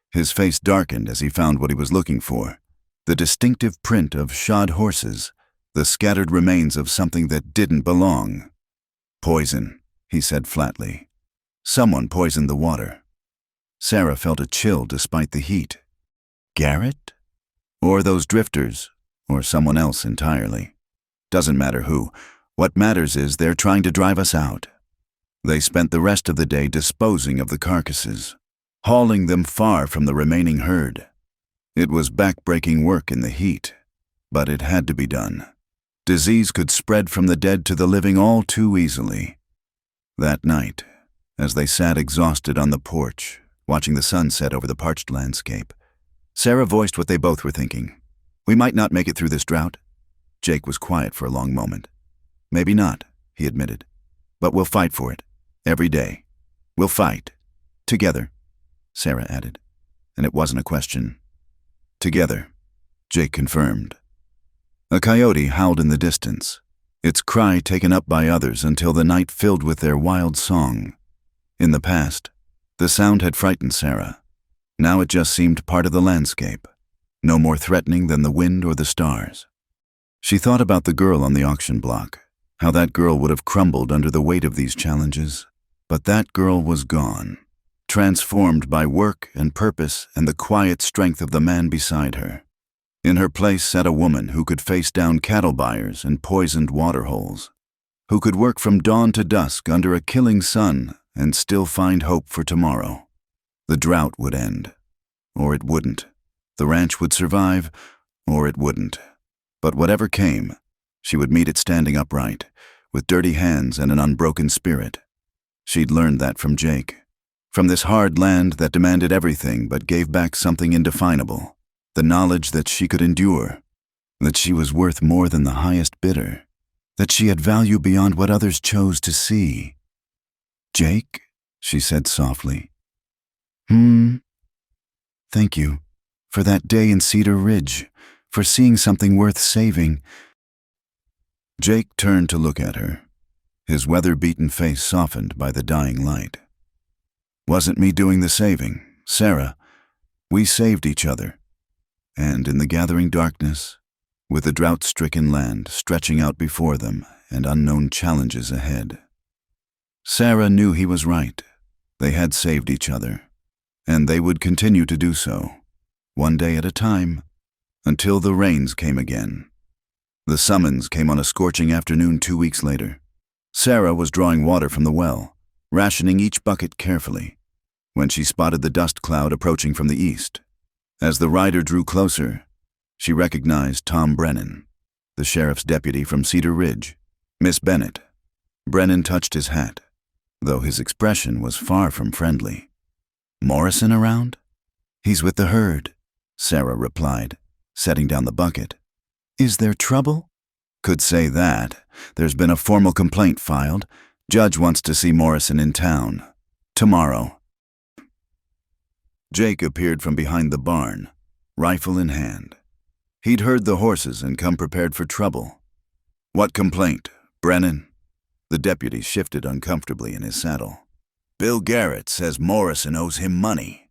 his face darkened as he found what he was looking for. The distinctive print of shod horses, the scattered remains of something that didn't belong. Poison, he said flatly. Someone poisoned the water. Sarah felt a chill despite the heat. Garrett? Or those drifters, or someone else entirely. Doesn't matter who. What matters is they're trying to drive us out. They spent the rest of the day disposing of the carcasses, hauling them far from the remaining herd. It was back-breaking work in the heat, but it had to be done. Disease could spread from the dead to the living all too easily. That night, as they sat exhausted on the porch, watching the sun set over the parched landscape, Sarah voiced what they both were thinking. We might not make it through this drought. Jake was quiet for a long moment. Maybe not, he admitted. But we'll fight for it. Every day. We'll fight. Together, Sarah added. And it wasn't a question. Together, Jake confirmed. A coyote howled in the distance, its cry taken up by others until the night filled with their wild song. In the past, the sound had frightened Sarah. Now it just seemed part of the landscape, no more threatening than the wind or the stars. She thought about the girl on the auction block, how that girl would have crumbled under the weight of these challenges. But that girl was gone, transformed by work and purpose and the quiet strength of the man beside her. In her place sat a woman who could face down cattle buyers and poisoned water holes, who could work from dawn to dusk under a killing sun and still find hope for tomorrow. The drought would end, or it wouldn't. The ranch would survive, or it wouldn't. But whatever came, she would meet it standing upright, with dirty hands and an unbroken spirit. She'd learned that from Jake, from this hard land that demanded everything but gave back something indefinable, the knowledge that she could endure, that she was worth more than the highest bidder, that she had value beyond what others chose to see. Jake, she said softly. Thank you for that day in Cedar Ridge, for seeing something worth saving. Jake turned to look at her, his weather-beaten face softened by the dying light. Wasn't me doing the saving, Sarah. We saved each other. And in the gathering darkness, with the drought-stricken land stretching out before them and unknown challenges ahead, Sarah knew he was right. They had saved each other, and they would continue to do so, one day at a time, until the rains came again. The summons came on a scorching afternoon 2 weeks later. Sarah was drawing water from the well, rationing each bucket carefully, when she spotted the dust cloud approaching from the east. As the rider drew closer, she recognized Tom Brennan, the sheriff's deputy from Cedar Ridge. Miss Bennett. Brennan touched his hat, though his expression was far from friendly. Morrison around? He's with the herd, Sarah replied, setting down the bucket. Is there trouble? Could say that. There's been a formal complaint filed. Judge wants to see Morrison in town. Tomorrow. Jake appeared from behind the barn, rifle in hand. He'd heard the horses and come prepared for trouble. What complaint, Brennan? The deputy shifted uncomfortably in his saddle. Bill Garrett says Morrison owes him money.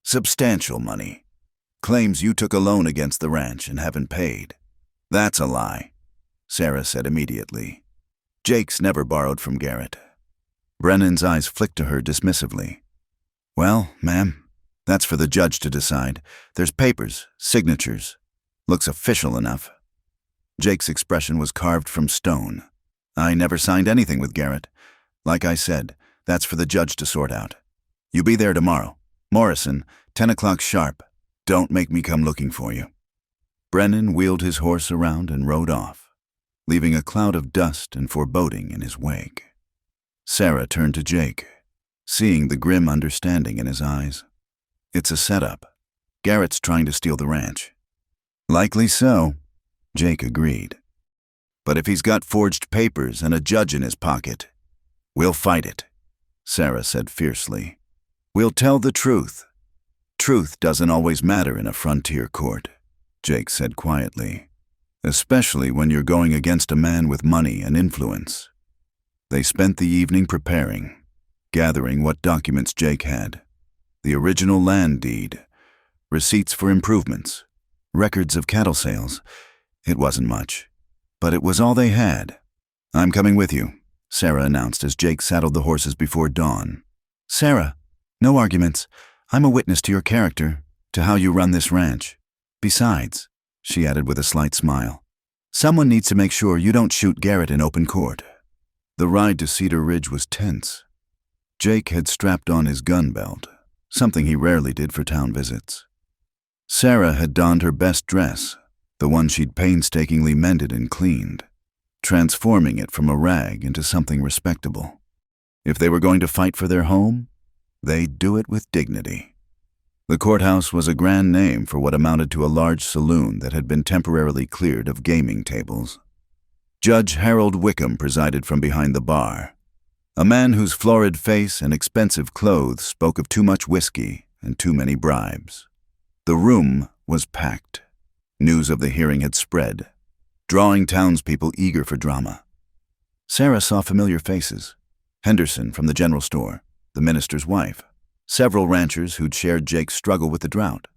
Substantial money. Claims you took a loan against the ranch and haven't paid. That's a lie, Sarah said immediately. Jake's never borrowed from Garrett. Brennan's eyes flicked to her dismissively. Well, ma'am, that's for the judge to decide. There's papers, signatures. Looks official enough. Jake's expression was carved from stone. I never signed anything with Garrett. Like I said, that's for the judge to sort out. You be there tomorrow. Morrison, 10 o'clock sharp. Don't make me come looking for you. Brennan wheeled his horse around and rode off, leaving a cloud of dust and foreboding in his wake. Sarah turned to Jake, seeing the grim understanding in his eyes. It's a setup. Garrett's trying to steal the ranch. Likely so, Jake agreed. But if he's got forged papers and a judge in his pocket, We'll fight it, Sarah said fiercely. We'll tell the truth. Truth doesn't always matter in a frontier court, Jake said quietly, especially when you're going against a man with money and influence. They spent the evening preparing, gathering what documents Jake had. The original land deed, receipts for improvements, records of cattle sales. It wasn't much, but it was all they had. I'm coming with you, Sarah announced as Jake saddled the horses before dawn. Sarah, no arguments. I'm a witness to your character, to how you run this ranch. Besides, she added with a slight smile, someone needs to make sure you don't shoot Garrett in open court. The ride to Cedar Ridge was tense. Jake had strapped on his gun belt, something he rarely did for town visits. Sarah had donned her best dress, the one she'd painstakingly mended and cleaned, transforming it from a rag into something respectable. If they were going to fight for their home, they'd do it with dignity. The courthouse was a grand name for what amounted to a large saloon that had been temporarily cleared of gaming tables. Judge Harold Wickham presided from behind the bar, a man whose florid face and expensive clothes spoke of too much whiskey and too many bribes. The room was packed. News of the hearing had spread, drawing townspeople eager for drama. Sarah saw familiar faces. Henderson from the general store, the minister's wife, several ranchers who'd shared Jake's struggle with the drought.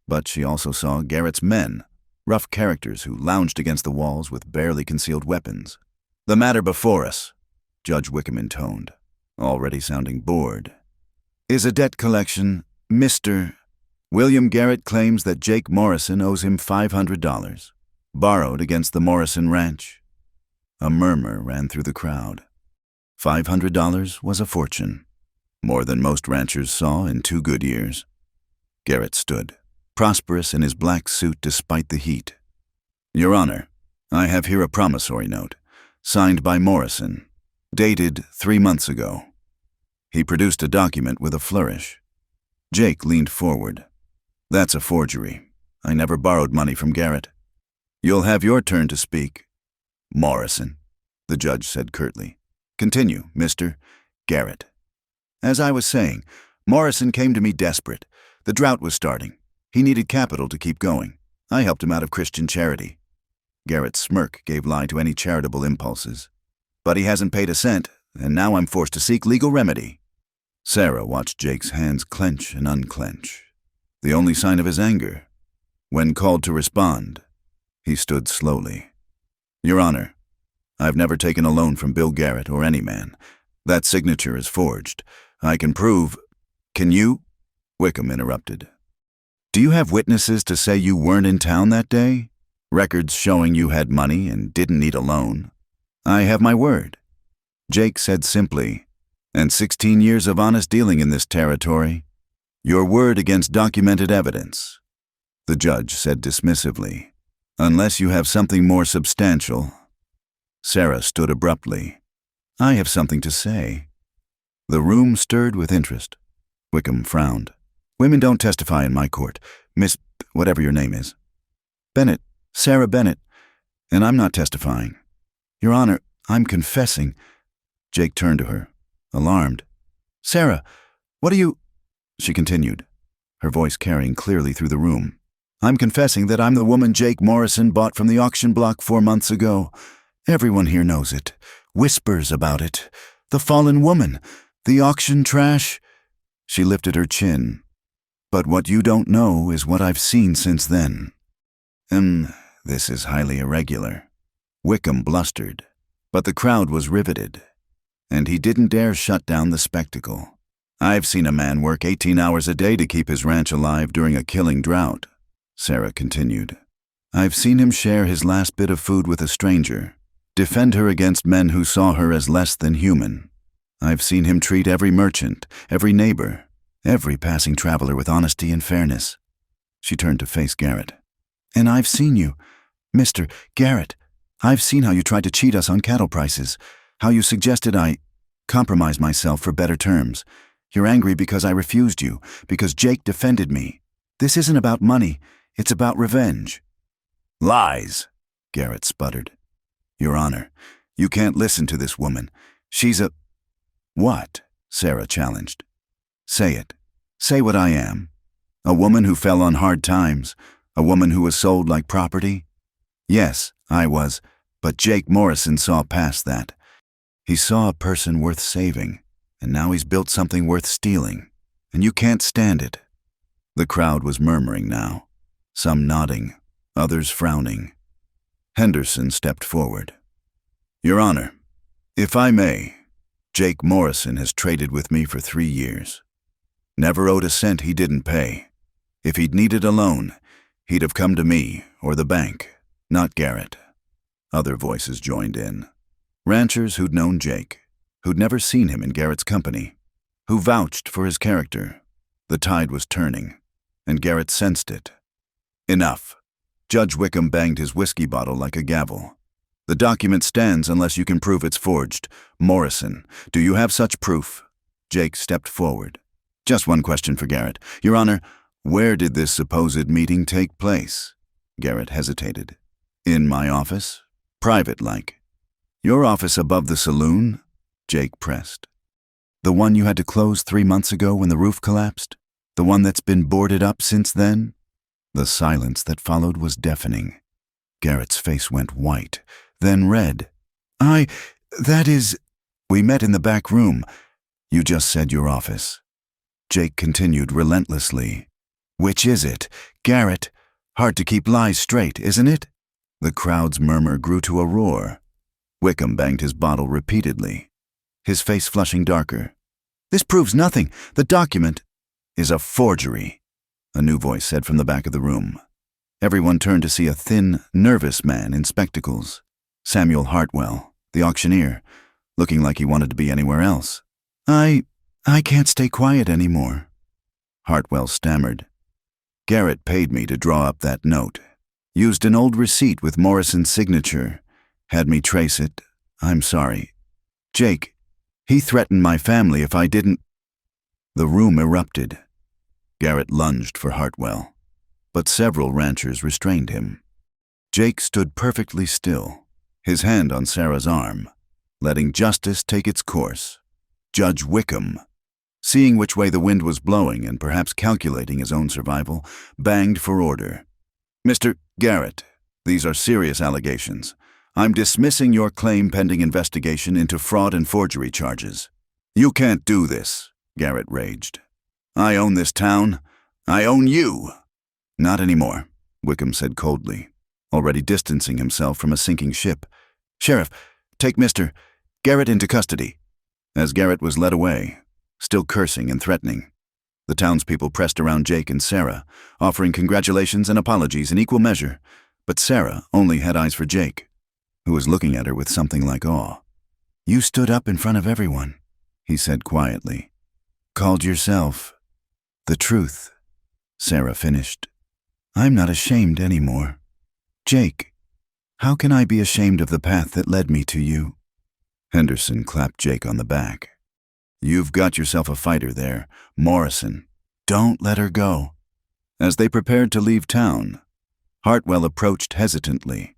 But she also saw Garrett's men, rough characters who lounged against the walls with barely concealed weapons. The matter before us, Judge Wickham intoned, already sounding bored, is a debt collection. Mr. William Garrett claims that Jake Morrison owes him $500, borrowed against the Morrison Ranch. A murmur ran through the crowd. $500 was a fortune, more than most ranchers saw in 2 good years. Garrett stood, prosperous in his black suit despite the heat. Your Honor, I have here a promissory note, signed by Morrison, dated 3 months ago. He produced a document with a flourish. Jake leaned forward. That's a forgery. I never borrowed money from Garrett. You'll have your turn to speak. Morrison, the judge said curtly. Continue, Mr. Garrett. As I was saying, Morrison came to me desperate. The drought was starting. He needed capital to keep going. I helped him out of Christian charity. Garrett's smirk gave lie to any charitable impulses. But he hasn't paid a cent, and now I'm forced to seek legal remedy. Sarah watched Jake's hands clench and unclench, the only sign of his anger. When called to respond, he stood slowly. Your Honor, I've never taken a loan from Bill Garrett or any man. That signature is forged. I can prove— Can you? Wickham interrupted. Do you have witnesses to say you weren't in town that day? Records showing you had money and didn't need a loan? I have my word. Jake said simply, and 16 years of honest dealing in this territory. Your word against documented evidence. The judge said dismissively, unless you have something more substantial. Sarah stood abruptly. I have something to say. The room stirred with interest. Wickham frowned. Women don't testify in my court, Miss whatever your name is. Bennett, Sarah Bennett, and I'm not testifying. Your Honor, I'm confessing. Jake turned to her, alarmed. Sarah, what are you— She continued, her voice carrying clearly through the room. I'm confessing that I'm the woman Jake Morrison bought from the auction block 4 months ago. Everyone here knows it, whispers about it. The fallen woman, the auction trash. She lifted her chin. But what you don't know is what I've seen since then. This is highly irregular. Wickham blustered, but the crowd was riveted, and he didn't dare shut down the spectacle. I've seen a man work 18 hours a day to keep his ranch alive during a killing drought, Sarah continued. I've seen him share his last bit of food with a stranger, defend her against men who saw her as less than human. I've seen him treat every merchant, every neighbor, every passing traveler with honesty and fairness. She turned to face Garrett. And I've seen you, Mr. Garrett. I've seen how you tried to cheat us on cattle prices, how you suggested I compromise myself for better terms. You're angry because I refused you, because Jake defended me. This isn't about money, it's about revenge. Lies, Garrett sputtered. Your Honor, you can't listen to this woman. She's a— What? Sarah challenged. Say it. Say what I am. A woman who fell on hard times. A woman who was sold like property. Yes, I was, but Jake Morrison saw past that. He saw a person worth saving, and now he's built something worth stealing, and you can't stand it. The crowd was murmuring now, some nodding, others frowning. Henderson stepped forward. Your Honor, if I may, Jake Morrison has traded with me for 3 years. Never owed a cent he didn't pay. If he'd needed a loan, he'd have come to me or the bank, not Garrett. Other voices joined in. Ranchers who'd known Jake, who'd never seen him in Garrett's company, who vouched for his character. The tide was turning, and Garrett sensed it. Enough. Judge Wickham banged his whiskey bottle like a gavel. The document stands unless you can prove it's forged. Morrison, do you have such proof? Jake stepped forward. Just one question for Garrett. Your Honor, where did this supposed meeting take place? Garrett hesitated. In my office? Private-like. Your office above the saloon? Jake pressed. The one you had to close 3 months ago when the roof collapsed? The one that's been boarded up since then? The silence that followed was deafening. Garrett's face went white, then red. That is... We met in the back room. You just said your office. Jake continued relentlessly. Which is it? Garrett? Hard to keep lies straight, isn't it? The crowd's murmur grew to a roar. Wickham banged his bottle repeatedly, his face flushing darker. This proves nothing. The document is a forgery, a new voice said from the back of the room. Everyone turned to see a thin, nervous man in spectacles. Samuel Hartwell, the auctioneer, looking like he wanted to be anywhere else. I can't stay quiet anymore. Hartwell stammered. Garrett paid me to draw up that note. Used an old receipt with Morrison's signature. Had me trace it. I'm sorry. Jake, he threatened my family if I didn't... The room erupted. Garrett lunged for Hartwell, but several ranchers restrained him. Jake stood perfectly still, his hand on Sarah's arm, letting justice take its course. Judge Wickham, seeing which way the wind was blowing and perhaps calculating his own survival, banged for order. Mr. Garrett, these are serious allegations. I'm dismissing your claim pending investigation into fraud and forgery charges. You can't do this, Garrett raged. I own this town. I own you. Not anymore, Wickham said coldly, already distancing himself from a sinking ship. Sheriff, take Mr. Garrett into custody. As Garrett was led away, still cursing and threatening, the townspeople pressed around Jake and Sarah, offering congratulations and apologies in equal measure, but Sarah only had eyes for Jake, who was looking at her with something like awe. You stood up in front of everyone, he said quietly. Called yourself the truth, Sarah finished. I'm not ashamed anymore. Jake, how can I be ashamed of the path that led me to you? Henderson clapped Jake on the back. You've got yourself a fighter there, Morrison. Don't let her go. As they prepared to leave town, Hartwell approached hesitantly.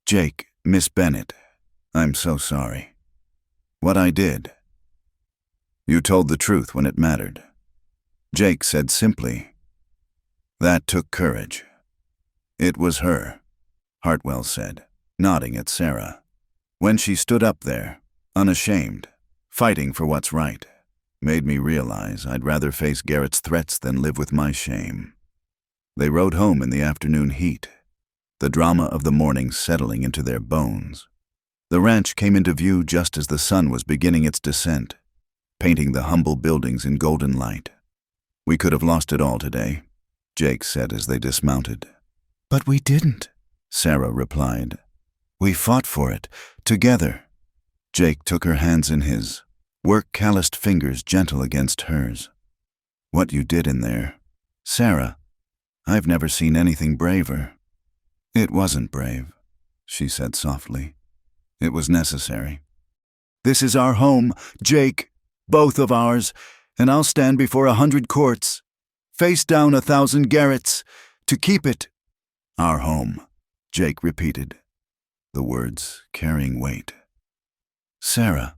Jake, Miss Bennett, I'm so sorry. What I did. You told the truth when it mattered. Jake said simply, that took courage. It was her, Hartwell said, nodding at Sarah. When she stood up there, unashamed, fighting for what's right, made me realize I'd rather face Garrett's threats than live with my shame. They rode home in the afternoon heat, the drama of the morning settling into their bones. The ranch came into view just as the sun was beginning its descent, painting the humble buildings in golden light. We could have lost it all today, Jake said as they dismounted. But we didn't, Sarah replied. We fought for it, together. Jake took her hands in his, work-calloused fingers gentle against hers. What you did in there, Sarah, I've never seen anything braver. It wasn't brave, she said softly. It was necessary. This is our home, Jake, both of ours, and I'll stand before 100 courts, face down 1,000 Garretts, to keep it. Our home, Jake repeated, the words carrying weight. Sarah,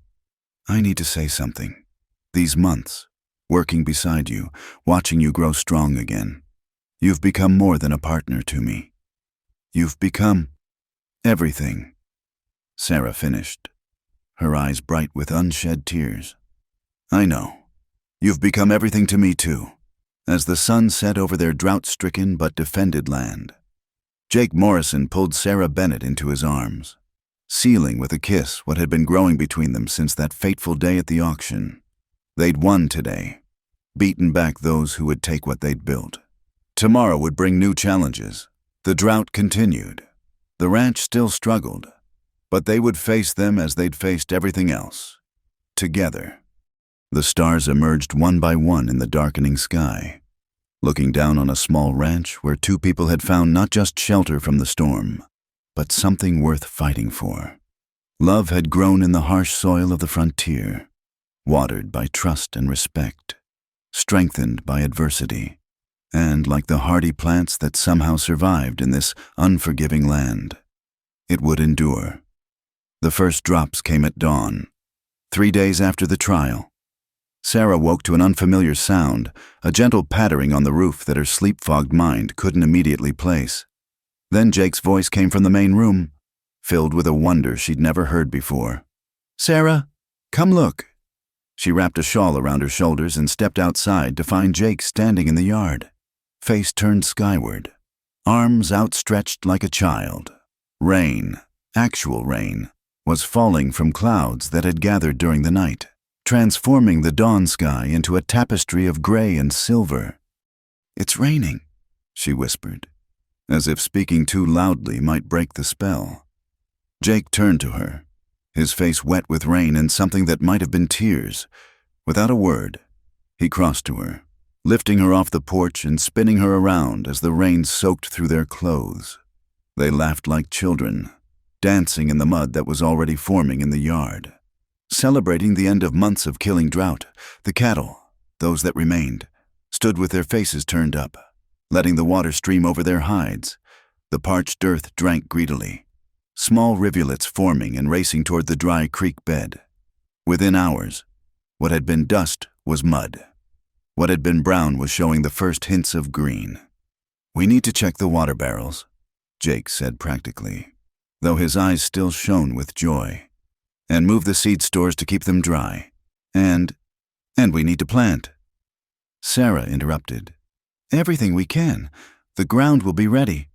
I need to say something. These months, working beside you, watching you grow strong again, you've become more than a partner to me. You've become everything." Sarah finished, her eyes bright with unshed tears. "I know. You've become everything to me too." As the sun set over their drought-stricken but defended land, Jake Morrison pulled Sarah Bennett into his arms, sealing with a kiss what had been growing between them since that fateful day at the auction. They'd won today, beaten back those who would take what they'd built. Tomorrow would bring new challenges. The drought continued. The ranch still struggled, but they would face them as they'd faced everything else, together. The stars emerged one by one in the darkening sky, looking down on a small ranch where two people had found not just shelter from the storm, but something worth fighting for. Love had grown in the harsh soil of the frontier, watered by trust and respect, strengthened by adversity, and like the hardy plants that somehow survived in this unforgiving land, it would endure. The first drops came at dawn, 3 days after the trial. Sarah woke to an unfamiliar sound, a gentle pattering on the roof that her sleep-fogged mind couldn't immediately place. Then Jake's voice came from the main room, filled with a wonder she'd never heard before. "Sarah, come look." She wrapped a shawl around her shoulders and stepped outside to find Jake standing in the yard, face turned skyward, arms outstretched like a child. Rain, actual rain, was falling from clouds that had gathered during the night, transforming the dawn sky into a tapestry of gray and silver. "It's raining," she whispered, as if speaking too loudly might break the spell. Jake turned to her, his face wet with rain and something that might have been tears. Without a word, he crossed to her, lifting her off the porch and spinning her around as the rain soaked through their clothes. They laughed like children, dancing in the mud that was already forming in the yard. Celebrating the end of months of killing drought, the cattle, those that remained, stood with their faces turned up, letting the water stream over their hides. The parched earth drank greedily, small rivulets forming and racing toward the dry creek bed. Within hours, what had been dust was mud. What had been brown was showing the first hints of green. "We need to check the water barrels," Jake said practically, though his eyes still shone with joy, "and move the seed stores to keep them dry. And we need to plant." Sarah interrupted. "Everything we can. The ground will be ready."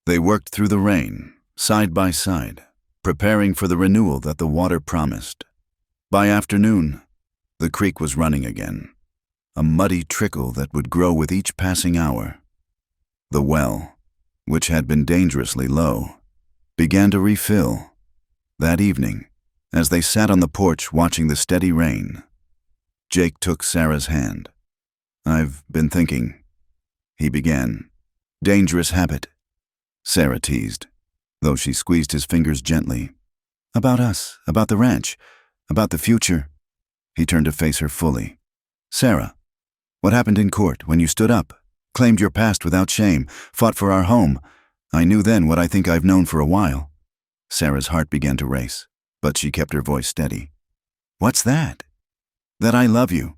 They worked through the rain, side by side, preparing for the renewal that the water promised. By afternoon, the creek was running again, a muddy trickle that would grow with each passing hour. The well, which had been dangerously low, began to refill. That evening, as they sat on the porch watching the steady rain, Jake took Sarah's hand. "I've been thinking," he began. "Dangerous habit," Sarah teased, though she squeezed his fingers gently. "About us, about the ranch, about the future." He turned to face her fully. "Sarah, what happened in court when you stood up, claimed your past without shame, fought for our home? I knew then what I think I've known for a while." Sarah's heart began to race, but she kept her voice steady. "What's that?" "That I love you,"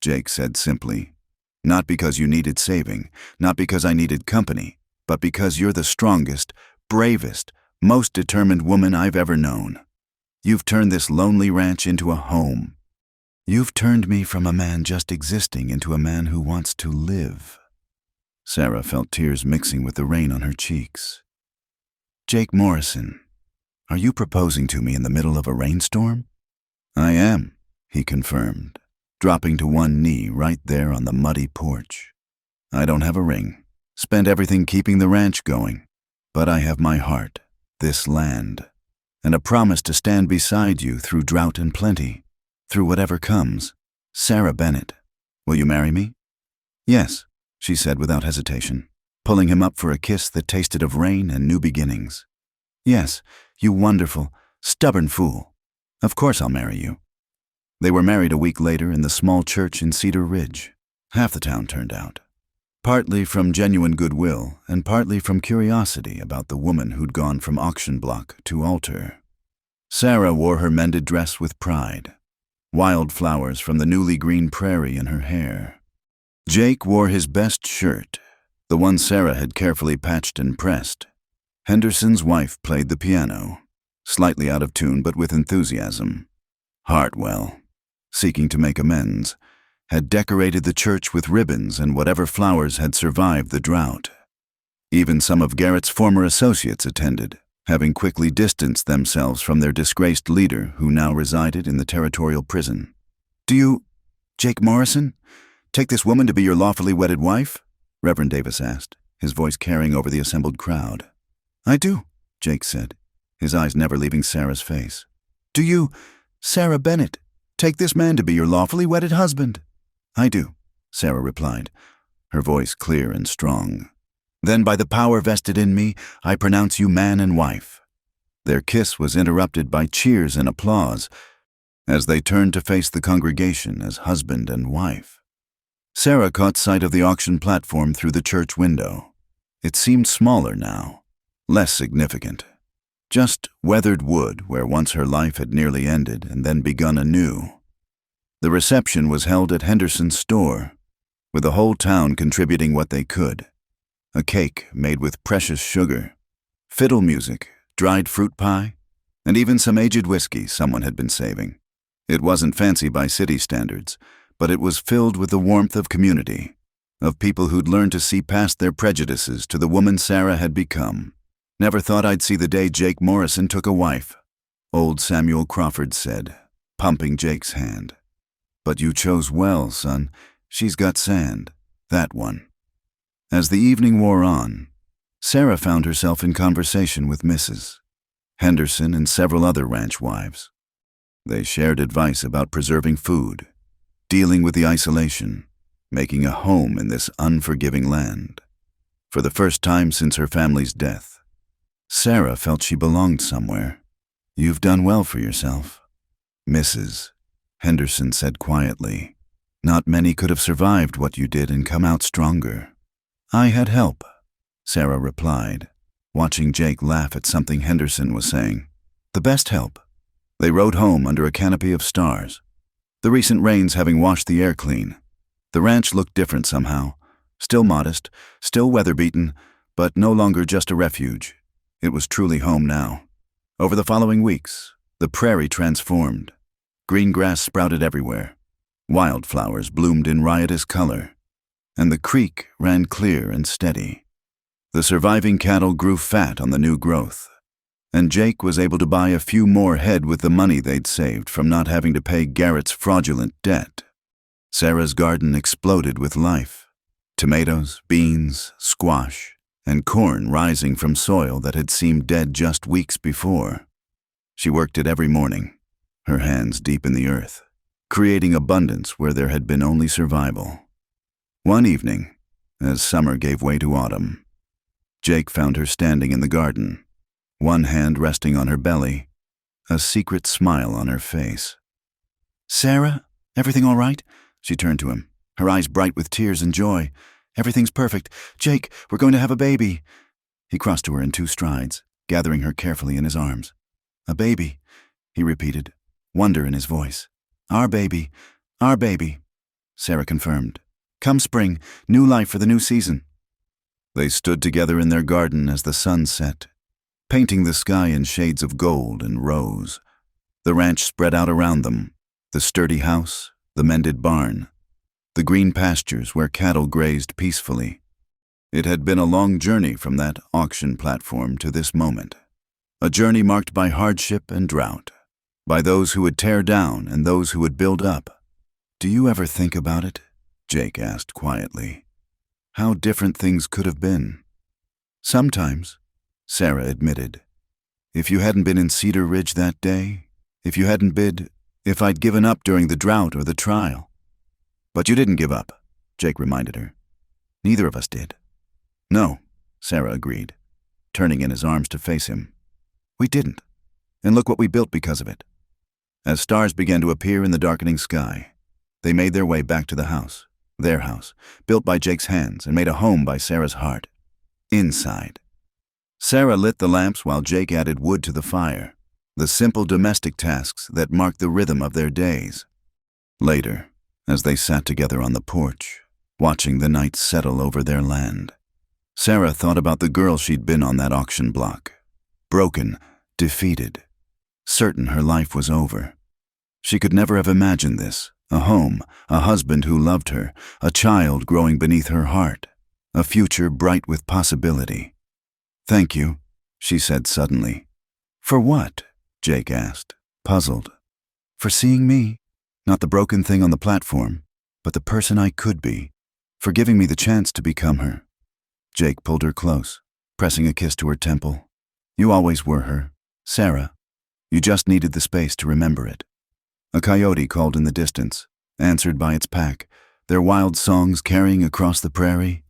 Jake said simply. "Not because you needed saving, not because I needed company, but because you're the strongest, bravest, most determined woman I've ever known. You've turned this lonely ranch into a home. You've turned me from a man just existing into a man who wants to live." Sarah felt tears mixing with the rain on her cheeks. "Jake Morrison, are you proposing to me in the middle of a rainstorm?" "I am," he confirmed, dropping to one knee right there on the muddy porch. "I don't have a ring, spent everything keeping the ranch going, but I have my heart, this land, and a promise to stand beside you through drought and plenty, through whatever comes. Sarah Bennett, will you marry me?" "Yes," she said without hesitation, pulling him up for a kiss that tasted of rain and new beginnings. "Yes, you wonderful, stubborn fool. Of course I'll marry you." They were married a week later in the small church in Cedar Ridge. Half the town turned out, partly from genuine goodwill and partly from curiosity about the woman who'd gone from auction block to altar. Sarah wore her mended dress with pride, wildflowers from the newly green prairie in her hair. Jake wore his best shirt, the one Sarah had carefully patched and pressed. Henderson's wife played the piano, slightly out of tune but with enthusiasm. Hartwell, seeking to make amends, had decorated the church with ribbons and whatever flowers had survived the drought. Even some of Garrett's former associates attended, having quickly distanced themselves from their disgraced leader who now resided in the territorial prison. "Do you, Jake Morrison, take this woman to be your lawfully wedded wife?" Reverend Davis asked, his voice carrying over the assembled crowd. "I do," Jake said, his eyes never leaving Sarah's face. "Do you, Sarah Bennett, take this man to be your lawfully wedded husband?" "I do," Sarah replied, her voice clear and strong. "Then by the power vested in me, I pronounce you man and wife." Their kiss was interrupted by cheers and applause as they turned to face the congregation as husband and wife. Sarah caught sight of the auction platform through the church window. It seemed smaller now, less significant. Just weathered wood where once her life had nearly ended and then begun anew. The reception was held at Henderson's store, with the whole town contributing what they could. A cake made with precious sugar, fiddle music, dried fruit pie, and even some aged whiskey someone had been saving. It wasn't fancy by city standards, but it was filled with the warmth of community, of people who'd learned to see past their prejudices to the woman Sarah had become. "Never thought I'd see the day Jake Morrison took a wife," old Samuel Crawford said, pumping Jake's hand. "But you chose well, son. She's got sand, that one." As the evening wore on, Sarah found herself in conversation with Mrs. Henderson and several other ranch wives. They shared advice about preserving food, dealing with the isolation, making a home in this unforgiving land. For the first time since her family's death, Sarah felt she belonged somewhere. "You've done well for yourself," Mrs. Henderson said quietly. "Not many could have survived what you did and come out stronger." "I had help," Sarah replied, watching Jake laugh at something Henderson was saying. "The best help." They rode home under a canopy of stars, the recent rains having washed the air clean. The ranch looked different somehow, still modest, still weather-beaten, but no longer just a refuge. It was truly home now. Over the following weeks, the prairie transformed. Green grass sprouted everywhere. Wildflowers bloomed in riotous color, and the creek ran clear and steady. The surviving cattle grew fat on the new growth, and Jake was able to buy a few more head with the money they'd saved from not having to pay Garrett's fraudulent debt. Sarah's garden exploded with life. Tomatoes, beans, squash, and corn rising from soil that had seemed dead just weeks before. She worked it every morning, her hands deep in the earth, creating abundance where there had been only survival. One evening, as summer gave way to autumn, Jake found her standing in the garden, one hand resting on her belly, a secret smile on her face. "Sarah, everything all right?" She turned to him, her eyes bright with tears and joy. "Everything's perfect. Jake, we're going to have a baby." He crossed to her in 2 strides, gathering her carefully in his arms. "A baby," he repeated, wonder in his voice. Our baby, Sarah confirmed. "Come spring, new life for the new season." They stood together in their garden as the sun set, painting the sky in shades of gold and rose. The ranch spread out around them, the sturdy house, the mended barn, the green pastures where cattle grazed peacefully. It had been a long journey from that auction platform to this moment, a journey marked by hardship and drought, by those who would tear down and those who would build up. "Do you ever think about it?" Jake asked quietly. "How different things could have been?" "Sometimes," Sarah admitted. "If you hadn't been in Cedar Ridge that day, if I'd given up during the drought or the trial." "But you didn't give up," Jake reminded her. "Neither of us did." "No," Sarah agreed, turning in his arms to face him. "We didn't. And look what we built because of it." As stars began to appear in the darkening sky, they made their way back to the house, their house, built by Jake's hands and made a home by Sarah's heart. Inside. Sarah lit the lamps while Jake added wood to the fire. the simple domestic tasks that marked the rhythm of their days. Later, as they sat together on the porch, watching the night settle over their land, Sarah thought about the girl she'd been on that auction block. Broken, defeated, certain her life was over. She could never have imagined this: a home, a husband who loved her, a child growing beneath her heart, a future bright with possibility. "Thank you," she said suddenly. "For what?" Jake asked, puzzled. "For seeing me, not the broken thing on the platform, but the person I could be, for giving me the chance to become her." Jake pulled her close, pressing a kiss to her temple. "You always were her, Sarah. You just needed the space to remember it." A coyote called in the distance, answered by its pack, their wild songs carrying across the prairie.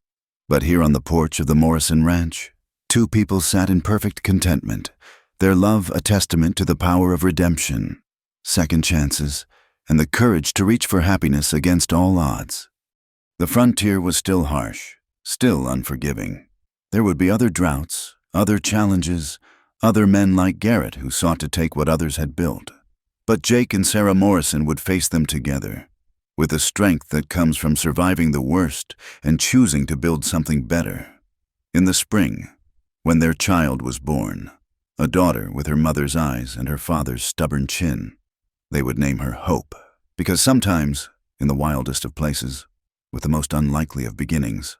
But here on the porch of the Morrison Ranch, two people sat in perfect contentment, their love a testament to the power of redemption, second chances, and the courage to reach for happiness against all odds. The frontier was still harsh, still unforgiving. There would be other droughts, other challenges, other men like Garrett who sought to take what others had built. But Jake and Sarah Morrison would face them together, with the strength that comes from surviving the worst and choosing to build something better. In the spring, when their child was born, a daughter with her mother's eyes and her father's stubborn chin, they would name her Hope, because sometimes, in the wildest of places, with the most unlikely of beginnings,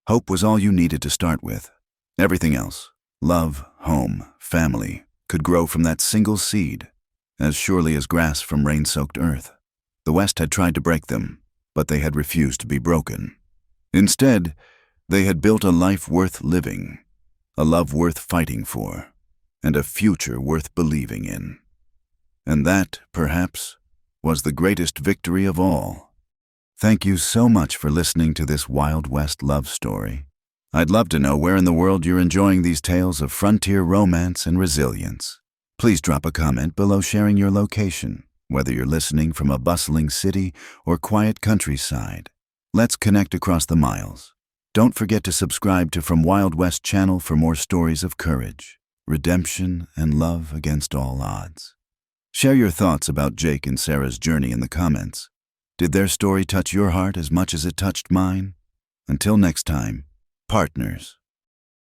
hope was all you needed to start with. Everything else, love, home, family, could grow from that single seed, as surely as grass from rain-soaked earth. The West had tried to break them, but they had refused to be broken. Instead, they had built a life worth living, a love worth fighting for, and a future worth believing in. And that, perhaps, was the greatest victory of all. Thank you so much for listening to this Wild West love story. I'd love to know where in the world you're enjoying these tales of frontier romance and resilience. Please drop a comment below sharing your location, whether you're listening from a bustling city or quiet countryside. Let's connect across the miles. Don't forget to subscribe to From Wild West channel for more stories of courage, redemption, and love against all odds. Share your thoughts about Jake and Sarah's journey in the comments. Did their story touch your heart as much as it touched mine? Until next time, partners.